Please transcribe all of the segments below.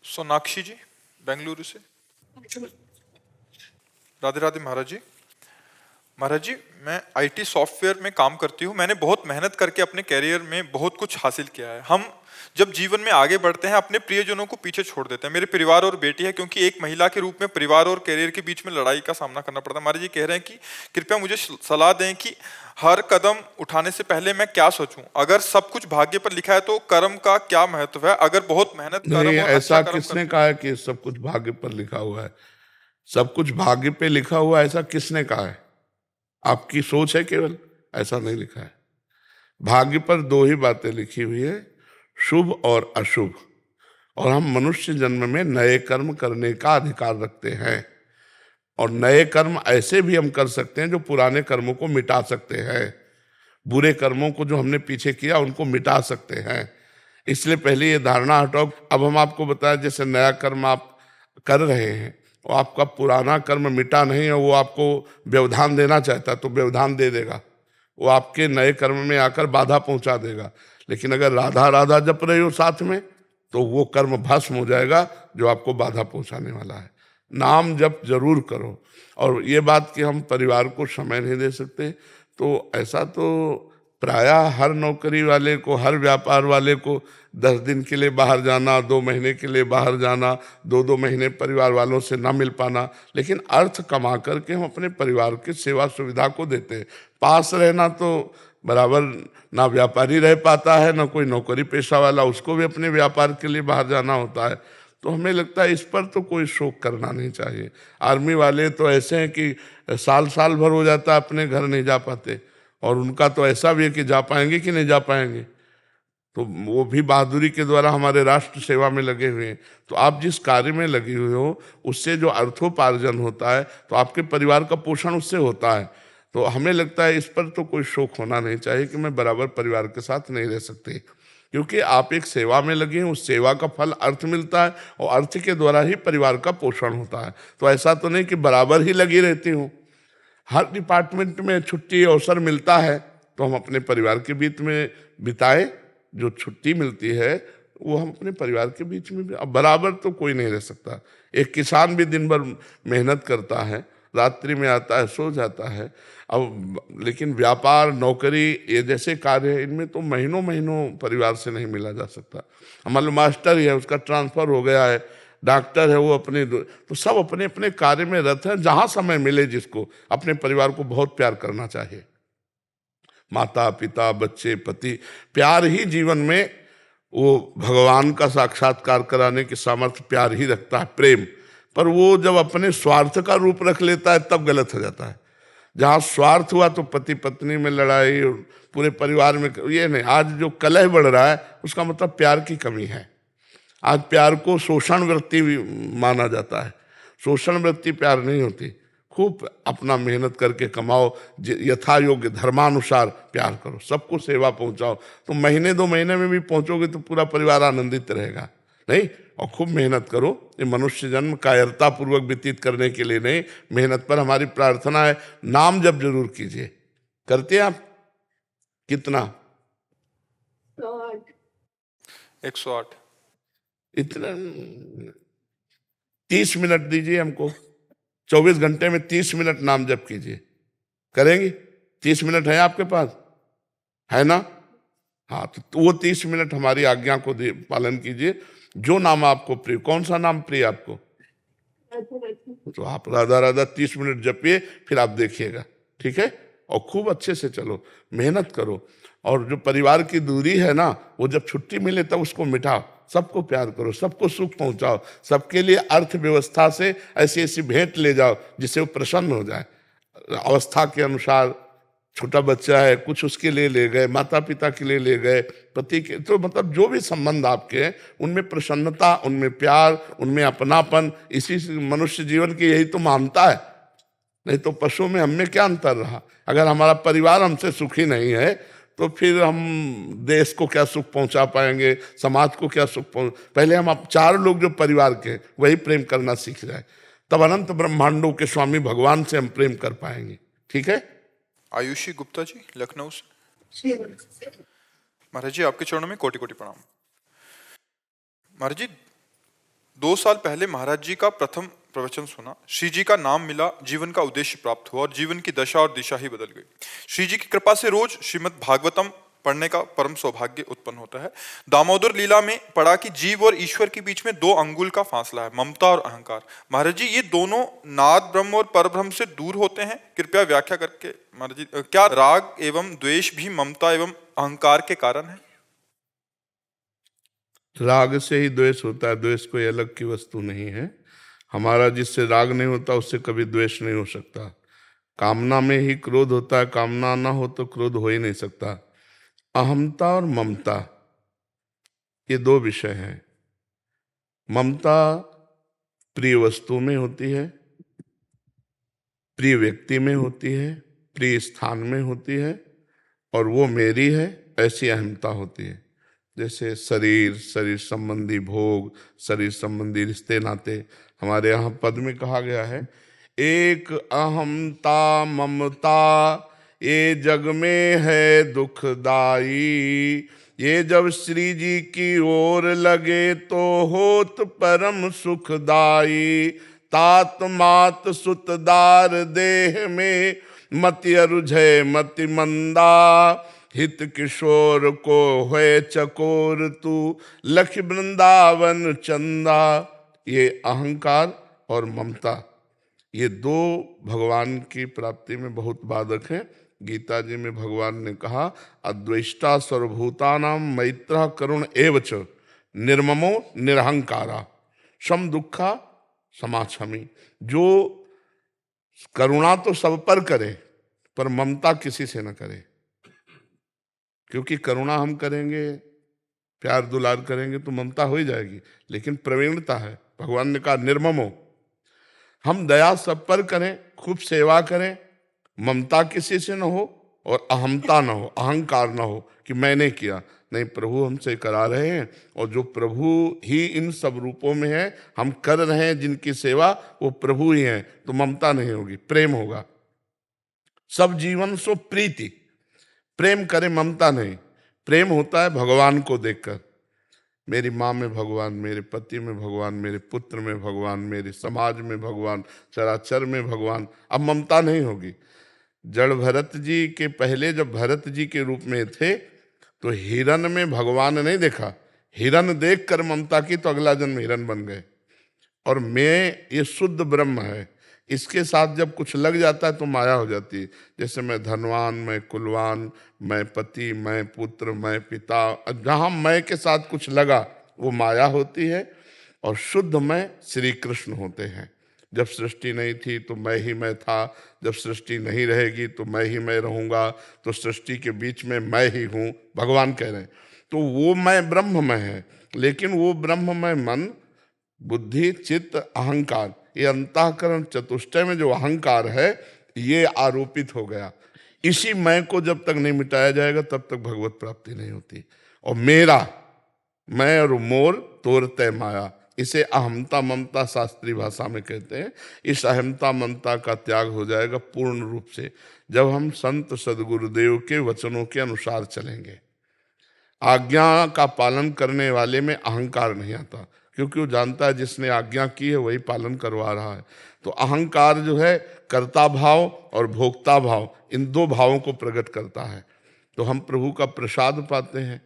सोनाक्षी जी बेंगलुरु से। राधे राधे महाराज जी। महाराज जी, मैं IT software में काम करती हूँ। मैंने बहुत मेहनत करके अपने कैरियर में बहुत कुछ हासिल किया है। हम जब जीवन में आगे बढ़ते हैं अपने प्रियजनों को पीछे छोड़ देते हैं। मेरे परिवार और बेटी है, क्योंकि एक महिला के रूप में परिवार और कैरियर के बीच में लड़ाई का सामना करना पड़ता है। महाराज जी कह रहे हैं कि कृपया मुझे सलाह दें कि हर कदम उठाने से पहले मैं क्या सोचूं। अगर सब कुछ भाग्य पर लिखा है तो कर्म का क्या महत्व है? अगर बहुत मेहनत नहीं, कर्म और अच्छा ऐसा कर्म किसने कहा है कि सब कुछ भाग्य पर लिखा हुआ है? सब कुछ भाग्य पे लिखा हुआ है ऐसा किसने कहा है? आपकी सोच है केवल, ऐसा नहीं लिखा है। भाग्य पर दो ही बातें लिखी हुई है, शुभ और अशुभ। और हम मनुष्य जन्म में नए कर्म करने का अधिकार रखते हैं, और नए कर्म ऐसे भी हम कर सकते हैं जो पुराने कर्मों को मिटा सकते हैं। बुरे कर्मों को जो हमने पीछे किया उनको मिटा सकते हैं। इसलिए पहले ये धारणा हटाओ। अब हम आपको बताएं, जैसे नया कर्म आप कर रहे हैं, वो आपका पुराना कर्म मिटा नहीं है, वो आपको व्यवधान देना चाहता है तो व्यवधान दे देगा, वो आपके नए कर्म में आकर बाधा पहुंचा देगा। लेकिन अगर राधा राधा जप रहे हो साथ में, तो वो कर्म भस्म हो जाएगा जो आपको बाधा पहुंचाने वाला है। नाम जप जरूर करो। और ये बात कि हम परिवार को समय नहीं दे सकते, तो ऐसा तो प्रायः हर नौकरी वाले को, हर व्यापार वाले को 10 दिन के लिए बाहर जाना, 2 महीने के लिए बाहर जाना, 2-2 महीने परिवार वालों से ना मिल पाना, लेकिन अर्थ कमा करके हम अपने परिवार की सेवा सुविधा को देते हैं। पास रहना तो बराबर ना व्यापारी रह पाता है, ना कोई नौकरी पेशा वाला, उसको भी अपने व्यापार के लिए बाहर जाना होता है। तो हमें लगता है इस पर तो कोई शोक करना नहीं चाहिए। आर्मी वाले तो ऐसे हैं कि साल साल भर हो जाता है अपने घर नहीं जा पाते, और उनका तो ऐसा भी है कि जा पाएंगे कि नहीं जा पाएंगे, तो वो भी बहादुरी के द्वारा हमारे राष्ट्र सेवा में लगे हुए हैं। तो आप जिस कार्य में लगे हुए हो, उससे जो अर्थोपार्जन होता है, तो आपके परिवार का पोषण उससे होता है। तो हमें लगता है इस पर तो कोई शोक होना नहीं चाहिए कि मैं बराबर परिवार के साथ नहीं रह सकती, क्योंकि आप एक सेवा में लगे हैं, उस सेवा का फल अर्थ मिलता है, और अर्थ के द्वारा ही परिवार का पोषण होता है। तो ऐसा तो नहीं कि बराबर ही लगी रहती हूँ। हर डिपार्टमेंट में छुट्टी अवसर मिलता है तो हम अपने परिवार के बीच में बिताए। जो छुट्टी मिलती है वो हम अपने परिवार के बीच में भी, अब बराबर तो कोई नहीं रह सकता। एक किसान भी दिन भर मेहनत करता है, रात्रि में आता है, सो जाता है। अब लेकिन व्यापार, नौकरी, ये जैसे कार्य है, इनमें तो महीनों महीनों परिवार से नहीं मिला जा सकता। हमारे मास्टर ही है, उसका ट्रांसफर हो गया है, डॉक्टर है वो अपने, तो सब अपने अपने कार्य में रत हैं। जहां समय मिले जिसको, अपने परिवार को बहुत प्यार करना चाहिए। माता पिता, बच्चे, पति, प्यार ही जीवन में वो भगवान का साक्षात्कार कराने की सामर्थ्य प्यार ही रखता है, प्रेम। पर वो जब अपने स्वार्थ का रूप रख लेता है तब गलत हो जाता है। जहाँ स्वार्थ हुआ तो पति पत्नी में लड़ाई, पूरे परिवार में, ये नहीं। आज जो कलह बढ़ रहा है उसका मतलब प्यार की कमी है। आज प्यार को शोषण वृत्ति माना जाता है। शोषण वृत्ति प्यार नहीं होती। खूब अपना मेहनत करके कमाओ, यथा योग्य धर्मानुसार प्यार करो, सबको सेवा पहुंचाओ। तो महीने 2 महीने में भी पहुंचोगे तो पूरा परिवार आनंदित रहेगा नहीं। और खूब मेहनत करो। ये मनुष्य जन्म कायरता पूर्वक व्यतीत करने के लिए नहीं, मेहनत पर हमारी प्रार्थना है। नाम जप जरूर कीजिए। करते हैं आप? कितना? 108। इतना? 30 मिनट दीजिए हमको। 24 घंटे में 30 मिनट नाम जप कीजिए। करेंगे? 30 मिनट है आपके पास? है ना? हाँ, तो वो 30 मिनट हमारी आज्ञा को पालन कीजिए। जो नाम आपको प्रिय, कौन सा नाम प्रिय आपको, तो आप राधा राधा 30 मिनट जपिए, फिर आप देखिएगा। ठीक है? और खूब अच्छे से चलो, मेहनत करो। और जो परिवार की दूरी है ना, वो जब छुट्टी मिले तब उसको मिटाओ। सबको प्यार करो, सबको सुख पहुंचाओ, सबके लिए अर्थव्यवस्था से ऐसी ऐसी भेंट ले जाओ जिससे वो प्रसन्न हो जाए। अवस्था के अनुसार, छोटा बच्चा है कुछ उसके लिए ले गए, माता पिता के लिए ले गए, पति के, तो मतलब जो भी संबंध आपके हैं उनमें प्रसन्नता, उनमें प्यार, उनमें अपनापन, इसी से मनुष्य जीवन की यही तो महानता है। नहीं तो पशु में हमें क्या अंतर रहा? अगर हमारा परिवार हमसे सुखी नहीं है तो फिर हम देश को क्या सुख पहुंचा पाएंगे, समाज को क्या सुख पहले हम 4 लोग जो परिवार के, वही प्रेम करना सीख जाए, तब अनंत ब्रह्मांडों के स्वामी भगवान से हम प्रेम कर पाएंगे। ठीक है? आयुषी गुप्ता जी लखनऊ से। महाराज जी आपके चरणों में कोटि कोटि प्रणाम। महाराज जी, 2 साल पहले महाराज जी का प्रथम प्रवचन सुना, श्री जी का नाम मिला, जीवन का उद्देश्य प्राप्त हुआ और जीवन की दशा और दिशा ही बदल गई। श्री जी की कृपा से रोज श्रीमद् भागवतम पढ़ने का परम सौभाग्य उत्पन्न होता है। दामोदर लीला में पढ़ा कि जीव और ईश्वर के बीच में 2 अंगुल का फासला है, ममता और अहंकार। महाराज जी, ये दोनों नाद ब्रह्म और परब्रह्म से दूर होते हैं? कृपया व्याख्या करके महाराज जी, क्या राग एवं द्वेष भी ममता एवं अहंकार के कारण है? राग से ही द्वेष होता है, द्वेष कोई अलग की वस्तु नहीं है। हमारा जिससे राग नहीं होता उससे कभी द्वेष नहीं हो सकता। कामना में ही क्रोध होता है, कामना ना हो तो क्रोध हो ही नहीं सकता। अहमता और ममता ये 2 विषय हैं। ममता प्रिय वस्तु में होती है, प्रिय व्यक्ति में होती है, प्रिय स्थान में होती है और वो मेरी है, ऐसी अहमता होती है। जैसे शरीर, शरीर संबंधी भोग, शरीर संबंधी रिश्ते नाते। हमारे यहाँ पद में कहा गया है, एक अहमता ममता ये जग में है दुखदाई, ये जब श्री जी की ओर लगे तो होत परम सुखदाई। तात मात सुतदार देह में मति अरुझय मति मंदा, हित किशोर को है चकोर तू लक्ष्य वृंदावन चंदा। ये अहंकार और ममता ये 2 भगवान की प्राप्ति में बहुत बाधक हैं। गीता जी में भगवान ने कहा, अद्वेष्टा सर्वभूतानां मैत्रः करुण एवच निर्ममो निरहंकारा सम दुखा समाक्षमी। जो करुणा तो सब पर करे पर ममता किसी से न करे, क्योंकि करुणा हम करेंगे, प्यार दुलार करेंगे तो ममता हो ही जाएगी, लेकिन प्रवीणता है। भगवान ने कहा निर्ममो, हम दया सब पर करें, खूब सेवा करें, ममता किसी से न हो और अहमता न हो, अहंकार न हो कि मैंने किया। नहीं, प्रभु हमसे करा रहे हैं और जो प्रभु ही इन सब रूपों में है, हम कर रहे हैं जिनकी सेवा, वो प्रभु ही हैं, तो ममता नहीं होगी, प्रेम होगा। सब जीवन सो प्रीति, प्रेम करे, ममता नहीं। प्रेम होता है भगवान को देखकर, मेरी माँ में भगवान, मेरे पति में भगवान, मेरे पुत्र में भगवान, मेरे समाज में भगवान, चराचर में भगवान। अब ममता नहीं होगी। जड़ भरत जी के पहले जब भरत जी के रूप में थे तो हिरन में भगवान नहीं देखा, हिरन देख कर ममता की तो अगला जन्म हिरन बन गए। और मैं ये शुद्ध ब्रह्म है, इसके साथ जब कुछ लग जाता है तो माया हो जाती है। जैसे मैं धनवान, मैं कुलवान, मैं पति, मैं पुत्र, मैं पिता, जहाँ मैं के साथ कुछ लगा वो माया होती है। और शुद्ध मैं श्री कृष्ण होते हैं। जब सृष्टि नहीं थी तो मैं था, जब सृष्टि नहीं रहेगी तो मैं ही मैं रहूँगा, तो सृष्टि के बीच में मैं ही हूँ, भगवान कह रहे हैं। तो वो मैं ब्रह्ममय है, लेकिन वो ब्रह्ममय मन, बुद्धि, चित्त, अहंकार, ये अंतःकरण चतुष्टय में जो अहंकार है ये आरोपित हो गया। इसी मैं को जब तक नहीं मिटाया जाएगा तब तक भगवत प्राप्ति नहीं होती। और मेरा, मैं और मोर तोरते माया, इसे अहमता ममता शास्त्रीय भाषा में कहते हैं। इस अहमता ममता का त्याग हो जाएगा पूर्ण रूप से जब हम संत सदगुरुदेव के वचनों के अनुसार चलेंगे। आज्ञा का पालन करने वाले में अहंकार नहीं आता, क्योंकि वो जानता है जिसने आज्ञा की है वही पालन करवा रहा है। तो अहंकार जो है कर्ता भाव और भोक्ता भाव, इन 2 भावों को प्रकट करता है। तो हम प्रभु का प्रसाद पाते हैं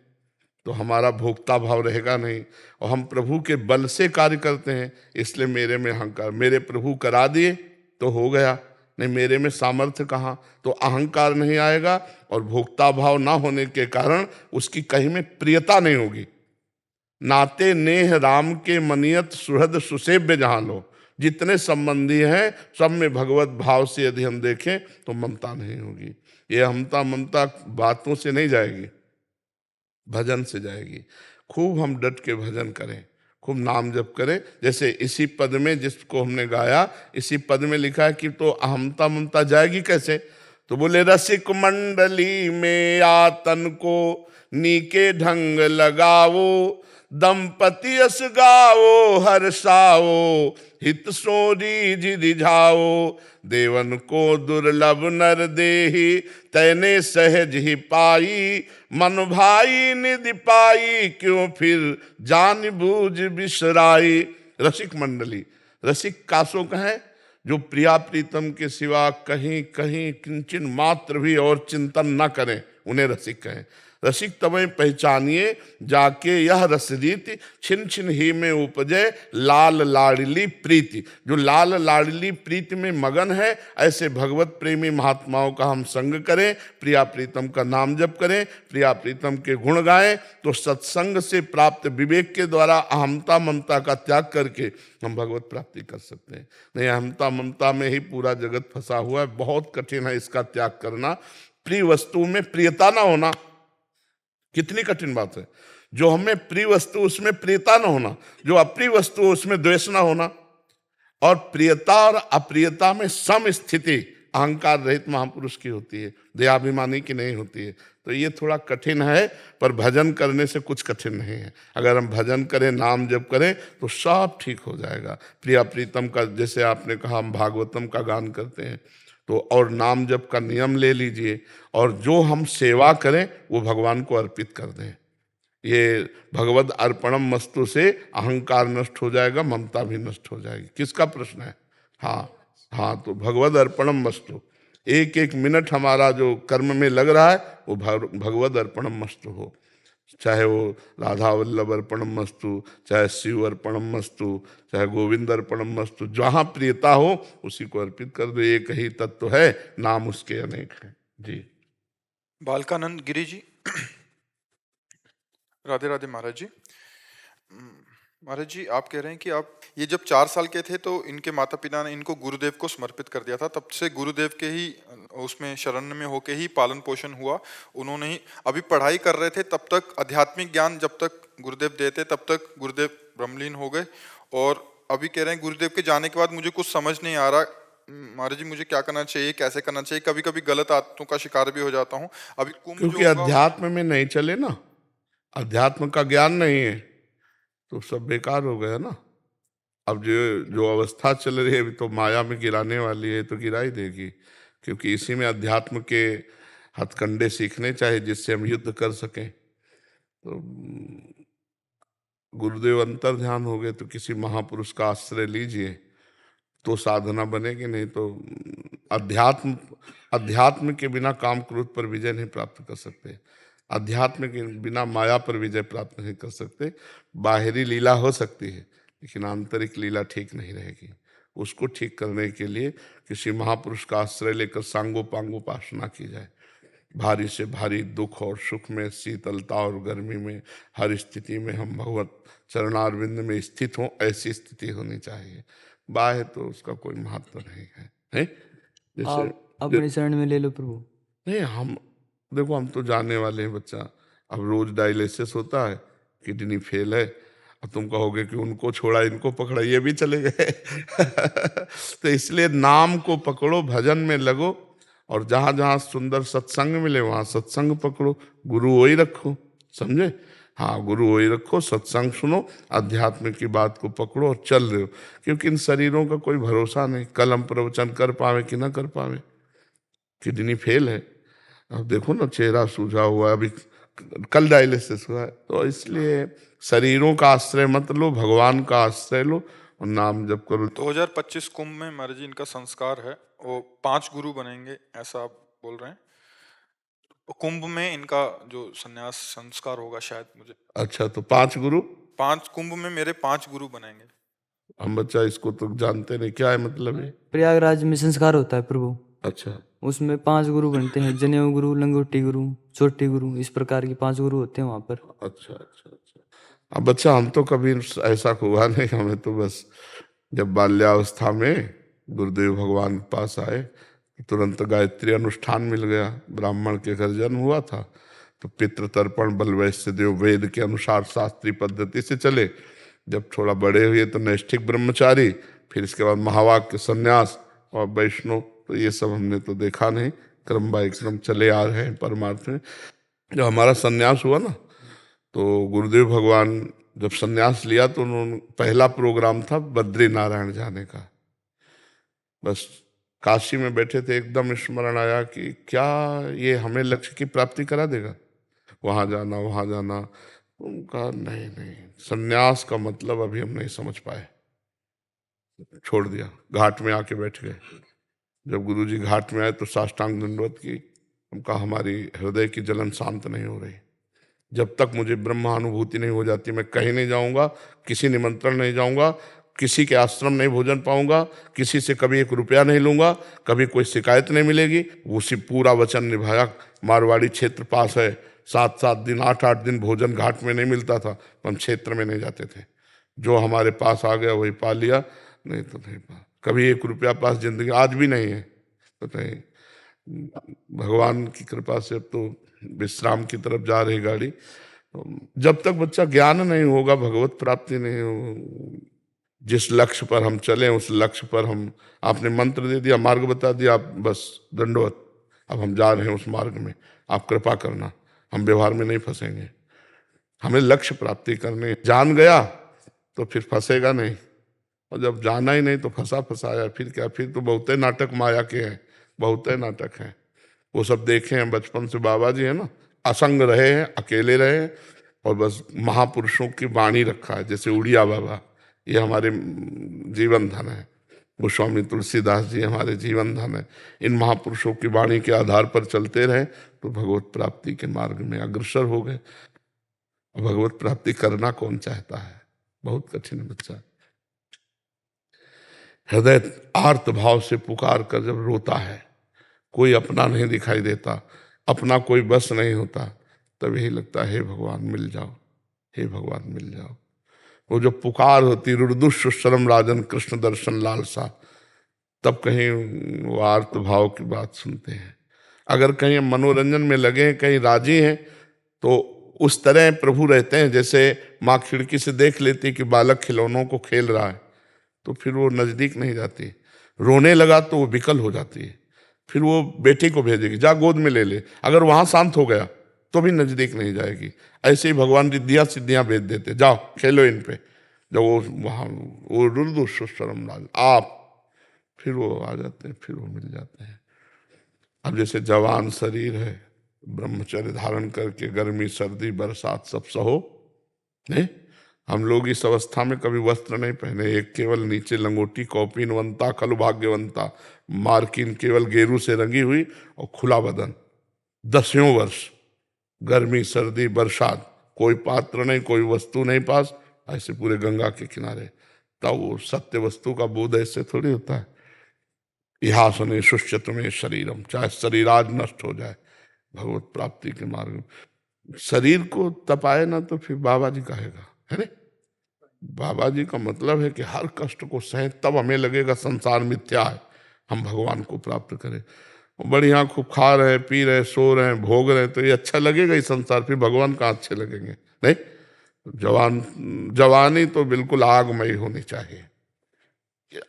तो हमारा भोक्ता भाव रहेगा नहीं, और हम प्रभु के बल से कार्य करते हैं, इसलिए मेरे में अहंकार, मेरे प्रभु करा दिए तो हो गया, नहीं मेरे में सामर्थ्य कहाँ, तो अहंकार नहीं आएगा। और भोक्ता भाव ना होने के कारण उसकी कहीं में प्रियता नहीं होगी। नाते नेह राम के मनियत सुहृद सुसेव्य जहाँ लो, जितने संबंधी हैं सब में भगवत भाव से यदि हम देखें तो ममता नहीं होगी। ये अहमता ममता बातों से नहीं जाएगी, भजन से जाएगी। खूब हम डट के भजन करें, खूब नाम जप करें। जैसे इसी पद में जिसको हमने गाया, इसी पद में लिखा है कि तो अहमता ममता जाएगी कैसे, तो बोले रसिक मंडली में आतन को नीके ढंग लगाओ, दंपति यस गाओ हर्षाओ, हित सोरी रिझाओ, देवन को दुर्लभ नर देहि, तैने सहज ही पाई, मन भाई निधि पाई, क्यों फिर जान बूझ बिसराई। रसिक मंडली, रसिक कासों कहें जो प्रिया प्रीतम के सिवा कहीं कहीं किंचन मात्र भी और चिंतन न करें, उन्हें रसिक कहें। रसिक तमें पहचानिए जाके यह रस रीति, छिन छिन ही में उपजे लाल लाडली प्रीति। जो लाल लाडली प्रीति में मगन है, ऐसे भगवत प्रेमी महात्माओं का हम संग करें, प्रिया प्रीतम का नाम जप करें, प्रिया प्रीतम के गुण गाएं, तो सत्संग से प्राप्त विवेक के द्वारा अहमता ममता का त्याग करके हम भगवत प्राप्ति कर सकते हैं। नहीं, अहमता ममता में ही पूरा जगत फंसा हुआ है, बहुत कठिन है इसका त्याग करना। प्रिय वस्तु में प्रियता ना होना कितनी कठिन बात है। जो हमें प्रिय वस्तु उसमें प्रियता ना होना, जो अप्रिय वस्तु उसमें द्वेष ना होना, और प्रियता और अप्रियता में सम स्थिति अहंकार रहित महापुरुष की होती है, दयाभिमानी की नहीं होती है। तो ये थोड़ा कठिन है, पर भजन करने से कुछ कठिन नहीं है। अगर हम भजन करें, नाम जप करें, तो सब ठीक हो जाएगा। प्रिया प्रीतम का, जैसे आपने कहा, हम भागवतम का गान करते हैं, तो और नाम जप का नियम ले लीजिए, और जो हम सेवा करें वो भगवान को अर्पित कर दें। ये भगवद अर्पणम मस्तु से अहंकार नष्ट हो जाएगा, ममता भी नष्ट हो जाएगी। किसका प्रश्न है? हाँ हाँ, तो भगवद अर्पणम मस्तु, एक एक मिनट हमारा जो कर्म में लग रहा है वो भगवद अर्पणम मस्तु हो। चाहे वो राधा वल्लभ अर्पणम मस्तु, चाहे शिव अर्पणम मस्तु, चाहे गोविंद अर्पणम मस्तु, जहाँ प्रियता हो उसी को अर्पित कर दो। एक ही तत्व है, नाम उसके अनेक हैं। जी, बालकानंद गिरी जी। राधे राधे महाराज जी। महाराज जी, आप कह रहे हैं कि आप ये जब 4 साल के थे तो इनके माता पिता ने इनको गुरुदेव को समर्पित कर दिया था, तब से गुरुदेव के ही उसमें शरण में होके ही पालन पोषण हुआ। उन्होंने ही अभी पढ़ाई कर रहे थे, तब तक आध्यात्मिक ज्ञान जब तक गुरुदेव देते तब तक गुरुदेव ब्रह्मलीन हो गए, और अभी कह रहे हैं गुरुदेव के जाने के बाद मुझे कुछ समझ नहीं आ रहा महाराज जी, मुझे क्या करना चाहिए, कैसे करना चाहिए। कभी कभी गलत आदतों का शिकार भी हो जाता हूँ। अभी कुंभ क्योंकि अध्यात्म में नहीं चले ना, अध्यात्म का ज्ञान नहीं है, तो सब बेकार हो गया ना। अब जो अवस्था चल रही है अभी, तो माया में गिराने वाली है, तो गिरा ही देगी। क्योंकि इसी में अध्यात्म के हथकंडे सीखने चाहिए, जिससे हम युद्ध कर सकें। तो गुरुदेव अंतर ध्यान हो गए, तो किसी महापुरुष का आश्रय लीजिए, तो साधना बनेगी। नहीं तो अध्यात्म के बिना काम क्रोध पर विजय नहीं प्राप्त कर सकते, अध्यात्म के बिना माया पर विजय प्राप्त नहीं कर सकते। बाहरी लीला हो सकती है, लेकिन आंतरिक लीला ठीक नहीं रहेगी। उसको ठीक करने के लिए किसी महापुरुष का आश्रय लेकर सांगोपांगोपासना की जाए। भारी से भारी दुख और सुख में, शीतलता और गर्मी में, हर स्थिति में हम भगवत चरणारविंद में स्थित हों, ऐसी स्थिति होनी चाहिए। बाह्य तो उसका कोई महत्व नहीं है, जैसे आप अपने शरण में ले लो प्रभु। नहीं, हम देखो, हम तो जानने वाले हैं बच्चा। अब रोज डायलिसिस होता है, किडनी फेल है, अब तुम कहोगे कि उनको छोड़ा इनको पकड़ा, ये भी चले गए। तो इसलिए नाम को पकड़ो, भजन में लगो, और जहां जहां सुंदर सत्संग मिले वहां सत्संग पकड़ो, गुरु वही रखो, समझे? हाँ, गुरु वही रखो, सत्संग सुनो, अध्यात्म की बात को पकड़ो और चल रहे हो। क्योंकि इन शरीरों का कोई भरोसा नहीं, कल हम प्रवचन कर पावे कि ना कर पावे। किडनी फेल है, अब देखो ना, चेहरा सूझा हुआ है, अभी कल डायलिसिस हुआ है। तो इसलिए शरीरों का आश्रय मत लो, भगवान का आश्रय लो और नाम जप करो। 2025 कुंभ में महाराज जी इनका संस्कार है, वो 5 गुरु बनेंगे, ऐसा आप बोल रहे हैं। कुंभ में इनका जो संन्यास संस्कार होगा शायद, मुझे। अच्छा, तो 5 गुरु, 5 कुंभ में मेरे 5 गुरु बनेंगे। हम बच्चा इसको तो जानते नहीं, क्या है मतलब है? प्रयागराज में संस्कार होता है प्रभु, अच्छा, उसमें 5 गुरु बनते हैं, जनेऊ गुरु, लंगोटी गुरु, छोटी गुरु, इस प्रकार के 5 गुरु होते हैं वहां पर। अच्छा अच्छा अच्छा। अब बच्चा, हम तो कभी ऐसा हुआ नहीं, हमें तो बस जब बाल्यावस्था में गुरुदेव भगवान के पास आए, तुरंत गायत्री अनुष्ठान मिल गया। ब्राह्मण के घर जन्म हुआ था, तो पितृतर्पण बलवैश्य देव वेद के अनुसार शास्त्रीय पद्धति से चले। जब थोड़ा बड़े हुए तो नैष्ठिक ब्रह्मचारी, फिर इसके बाद महावाक्य संन्यास और वैष्णव। तो ये सब हमने तो देखा नहीं, क्रम बाय क्रम चले आ रहे हैं परमार्थ में। जब हमारा संन्यास हुआ ना, तो गुरुदेव भगवान जब संन्यास लिया, तो उन्होंने पहला प्रोग्राम था बद्री नारायण जाने का। बस काशी में बैठे थे, एकदम स्मरण आया कि क्या ये हमें लक्ष्य की प्राप्ति करा देगा, वहाँ जाना वहाँ जाना। उनका नहीं नहीं, संन्यास का मतलब अभी हम नहीं समझ पाए। छोड़ दिया, घाट में आके बैठ गए। जब गुरुजी घाट में आए तो साष्टांग दंडवत की। हम कहा हमारी हृदय की जलन शांत नहीं हो रही, जब तक मुझे ब्रह्मानुभूति नहीं हो जाती मैं कहीं नहीं जाऊंगा, किसी निमंत्रण नहीं जाऊंगा, किसी के आश्रम नहीं भोजन पाऊंगा, किसी से कभी 1 रुपया नहीं लूंगा, कभी कोई शिकायत नहीं मिलेगी। उसी पूरा वचन निभाया। मारवाड़ी क्षेत्र पास है, 7-7 दिन 8-8 दिन भोजन घाट में नहीं मिलता था, हम क्षेत्र में नहीं जाते थे। जो हमारे पास आ गया वही पा लिया, नहीं तो नहीं पा। कभी 1 रुपया पास जिंदगी आज भी नहीं है, पता नहीं भगवान की कृपा से अब तो विश्राम की तरफ जा रही गाड़ी। जब तक बच्चा ज्ञान नहीं होगा, भगवत प्राप्ति नहीं हो, जिस लक्ष्य पर हम चले उस लक्ष्य पर हम, आपने मंत्र दे दिया, मार्ग बता दिया, आप बस दंडवत, अब हम जा रहे हैं उस मार्ग में, आप कृपा करना, हम व्यवहार में नहीं फंसेंगे। हमें लक्ष्य प्राप्ति करने, जान गया तो फिर फंसेगा नहीं, और जब जाना ही नहीं तो फंसा फंसाया, फिर क्या, फिर तो बहुत नाटक माया के हैं, बहुत नाटक हैं। वो सब देखे हैं बचपन से, बाबा जी है ना, असंग रहे हैं, अकेले रहे हैं, और बस महापुरुषों की वाणी रखा है, जैसे उड़िया बाबा, ये हमारे जीवन धन है। गोस्वामी तुलसीदास जी हमारे जीवन धन है। इन महापुरुषों की वाणी के आधार पर चलते रहे तो भगवत प्राप्ति के मार्ग में अग्रसर हो गए। भगवत प्राप्ति करना कौन चाहता है, बहुत कठिन है बच्चा। हृदय आर्त भाव से पुकार कर जब रोता है, कोई अपना नहीं दिखाई देता, अपना कोई बस नहीं होता, तब यही लगता है हे भगवान मिल जाओ, हे भगवान मिल जाओ। वो जो पुकार होती, रुर्दुष्शरम राजन कृष्ण दर्शन लालसा, तब कहीं वो आर्त भाव की बात सुनते हैं। अगर कहीं हम मनोरंजन में लगे हैं, कहीं राजी हैं, तो उस तरह प्रभु रहते हैं जैसे माँ खिड़की से देख लेती कि बालक खिलौनों को खेल रहा है, तो फिर वो नजदीक नहीं जाती। रोने लगा तो वो विकल हो जाती है, फिर वो बेटी को भेजेगी, जा गोद में ले ले, अगर वहां शांत हो गया तो भी नजदीक नहीं जाएगी। ऐसे ही भगवान रिद्धियां सिद्धियां भेज देते, जाओ खेलो इन पे। जब वो वहां वो रुर्दु सुशरम राज आप, फिर वो आ जाते हैं, फिर वो मिल जाते हैं। अब जैसे जवान शरीर है, ब्रह्मचर्य धारण करके गर्मी सर्दी बरसात सब सहो, नहीं, हम लोग इस अवस्था में कभी वस्त्र नहीं पहने, एक केवल नीचे लंगोटी कौपीनवंता खलु भाग्यवंता, मार्किन केवल गेरू से रंगी हुई और खुला बदन, 10 वर्ष गर्मी सर्दी बरसात, कोई पात्र नहीं, कोई वस्तु नहीं पास, ऐसे पूरे गंगा के किनारे। तब वो सत्य वस्तु का बोध ऐसे थोड़ी होता है। इहा सुने सुष्यत में शरीरम, चाहे शरीर आज नष्ट हो जाए, भगवत प्राप्ति के मार्ग में शरीर को तपाए ना तो फिर बाबा जी कहेगा, है ना। बाबा जी का मतलब है कि हर कष्ट को सहे, तब हमें लगेगा संसार मिथ्या है, हम भगवान को प्राप्त करें। बढ़िया खूब खा रहे हैं, पी रहे हैं, सो रहे हैं, भोग रहे हैं, तो ये अच्छा लगेगा ही संसार, फिर भगवान कहाँ अच्छे लगेंगे। नहीं, जवानी तो बिल्कुल आगमयी होनी चाहिए।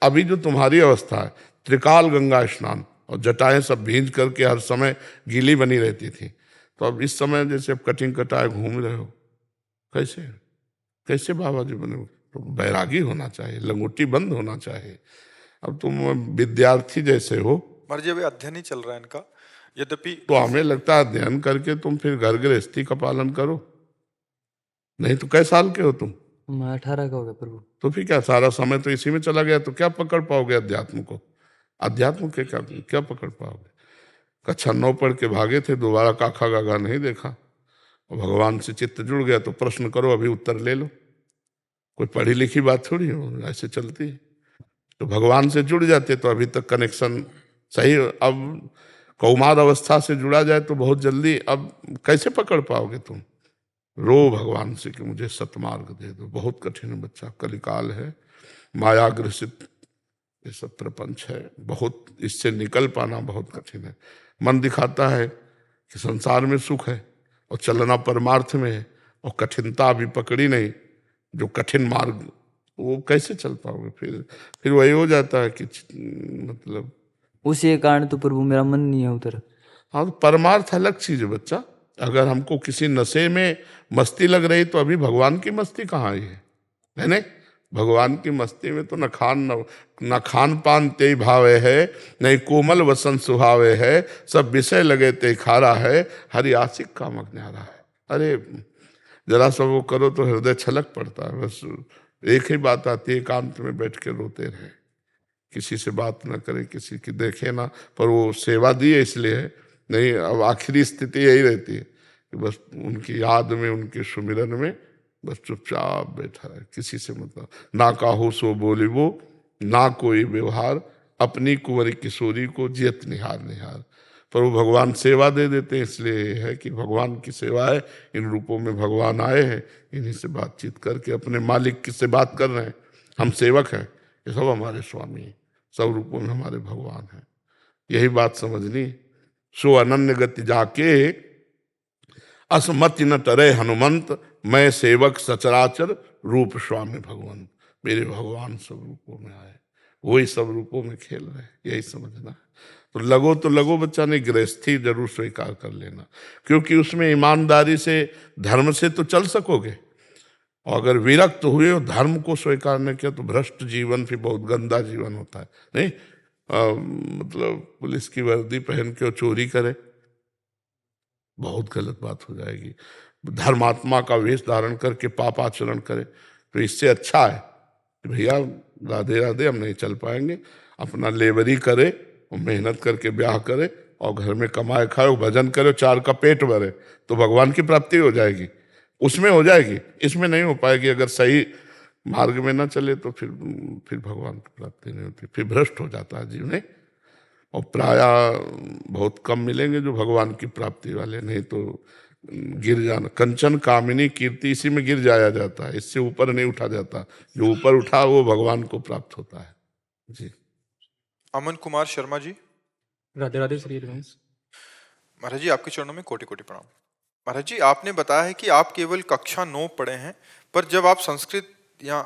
अभी जो तुम्हारी अवस्था है, त्रिकाल गंगा स्नान और जटाएं सब भींज करके हर समय गीली बनी रहती थी, तो अब इस समय जैसे अब कटिंग कटाए घूम रहे हो, कैसे कैसे बाबा जी बने। तो बैरागी होना चाहिए, लंगोटी बंद होना चाहिए। अब तुम विद्यार्थी जैसे हो, महाराज अभी अध्ययन ही चल रहा है इनका, यद्यपि तो हमें लगता है अध्ययन करके तुम फिर घर गृहस्थी का पालन करो। नहीं तो कै साल के हो तुम? मैं 18 का हो गया प्रभु। तो फिर क्या, सारा समय तो इसी में चला गया, तो क्या पकड़ पाओगे अध्यात्म को? अध्यात्म के क्या पकड़ पाओगे? कक्षा 9 पढ़ के भागे थे, दोबारा काखा गागा नहीं देखा, और भगवान से चित्त जुड़ गया तो प्रश्न करो, अभी उत्तर ले लो। कोई पढ़ी लिखी बात थोड़ी हो, ऐसे चलती है। तो भगवान से जुड़ जाते तो अभी तक कनेक्शन सही। अब कौमार अवस्था से जुड़ा जाए तो बहुत जल्दी, अब कैसे पकड़ पाओगे तुम? रो भगवान से कि मुझे सतमार्ग दे दो। बहुत कठिन है बच्चा, कलिकाल है, मायाग्रसित ये सब प्रपंच है, बहुत इससे निकल पाना बहुत कठिन है। मन दिखाता है कि संसार में सुख है और चलना परमार्थ में है, और कठिनता अभी पकड़ी नहीं, जो कठिन मार्ग, वो कैसे चल पाओगे? फिर वही हो जाता है कि मतलब उसी कारण तो प्रभु मेरा मन नहीं है उधर। हाँ, तो परमार्थ अलग चीज है बच्चा। अगर हमको किसी नशे में मस्ती लग रही तो अभी भगवान की मस्ती कहाँ आई है नहीं? भगवान की मस्ती में तो न खान पान ते भावे है, नहीं कोमल वसन सुहावे है, सब विषय लगे ते खारा है, हरि आशिक कामक न्यारा है। अरे जरा सा वो करो तो हृदय छलक पड़ता है। बस एक ही बात आती है, एकांत में बैठ के रोते रहे। किसी से बात ना करे, किसी की देखे ना, पर वो सेवा दी है इसलिए है। नहीं, अब आखिरी स्थिति यही रहती है कि बस उनकी याद में, उनके सुमिरन में बस चुपचाप बैठा रहे, किसी से मतलब ना काहू सो बोली वो, ना कोई व्यवहार, अपनी कुंवरी किशोरी को जियत निहार निहार। पर वो भगवान सेवा दे देते हैं, इसलिए है कि भगवान की सेवा है, इन रूपों में भगवान आए हैं, इन्हीं से बातचीत करके अपने मालिक की से बात कर रहे हैं। हम सेवक हैं, ये सब हमारे स्वामी हैं, सब रूपों में हमारे भगवान हैं। यही बात समझनी। सो अनन्य गति जाके असमति न टरे हनुमंत, मैं सेवक सचराचर रूप स्वामी भगवंत। मेरे भगवान सब रूपों में आए, वही सब रूपों में खेल रहे, यही समझना है। तो लगो बच्चा, ने गृहस्थी जरूर स्वीकार कर लेना, क्योंकि उसमें ईमानदारी से, धर्म से तो चल सकोगे। और अगर विरक्त हुए और धर्म को स्वीकार न किया तो भ्रष्ट जीवन फिर बहुत गंदा जीवन होता है। नहीं मतलब पुलिस की वर्दी पहन के चोरी करे, बहुत गलत बात हो जाएगी। धर्मात्मा का वेश धारण करके पाप आचरण करे, तो इससे अच्छा है कि भैया राधे राधे, हम नहीं चल पाएंगे, अपना लेबरी करे और मेहनत करके ब्याह करे और घर में कमाए खाए, भजन करे, चार का पेट भरे, तो भगवान की प्राप्ति हो जाएगी। उसमें हो जाएगी, इसमें नहीं हो पाएगी। अगर सही मार्ग में ना चले तो फिर भगवान की प्राप्ति नहीं होती, फिर भ्रष्ट हो जाता है जीवन। और प्राय बहुत कम मिलेंगे जो भगवान की प्राप्ति वाले, नहीं तो गिर जाना। कंचन कामिनी कीर्ति, इसी में गिर जाया जाता है, इससे ऊपर नहीं उठा जाता। जो ऊपर उठा वो भगवान को प्राप्त होता है। जी। अमन कुमार शर्मा जी। राधे राधे श्री हरिवंश। महाराज जी, आपके चरणों में कोटि कोटि प्रणाम। महाराज जी, आपने बताया है कि आप केवल कक्षा 9 पढ़े हैं, पर जब आप संस्कृत या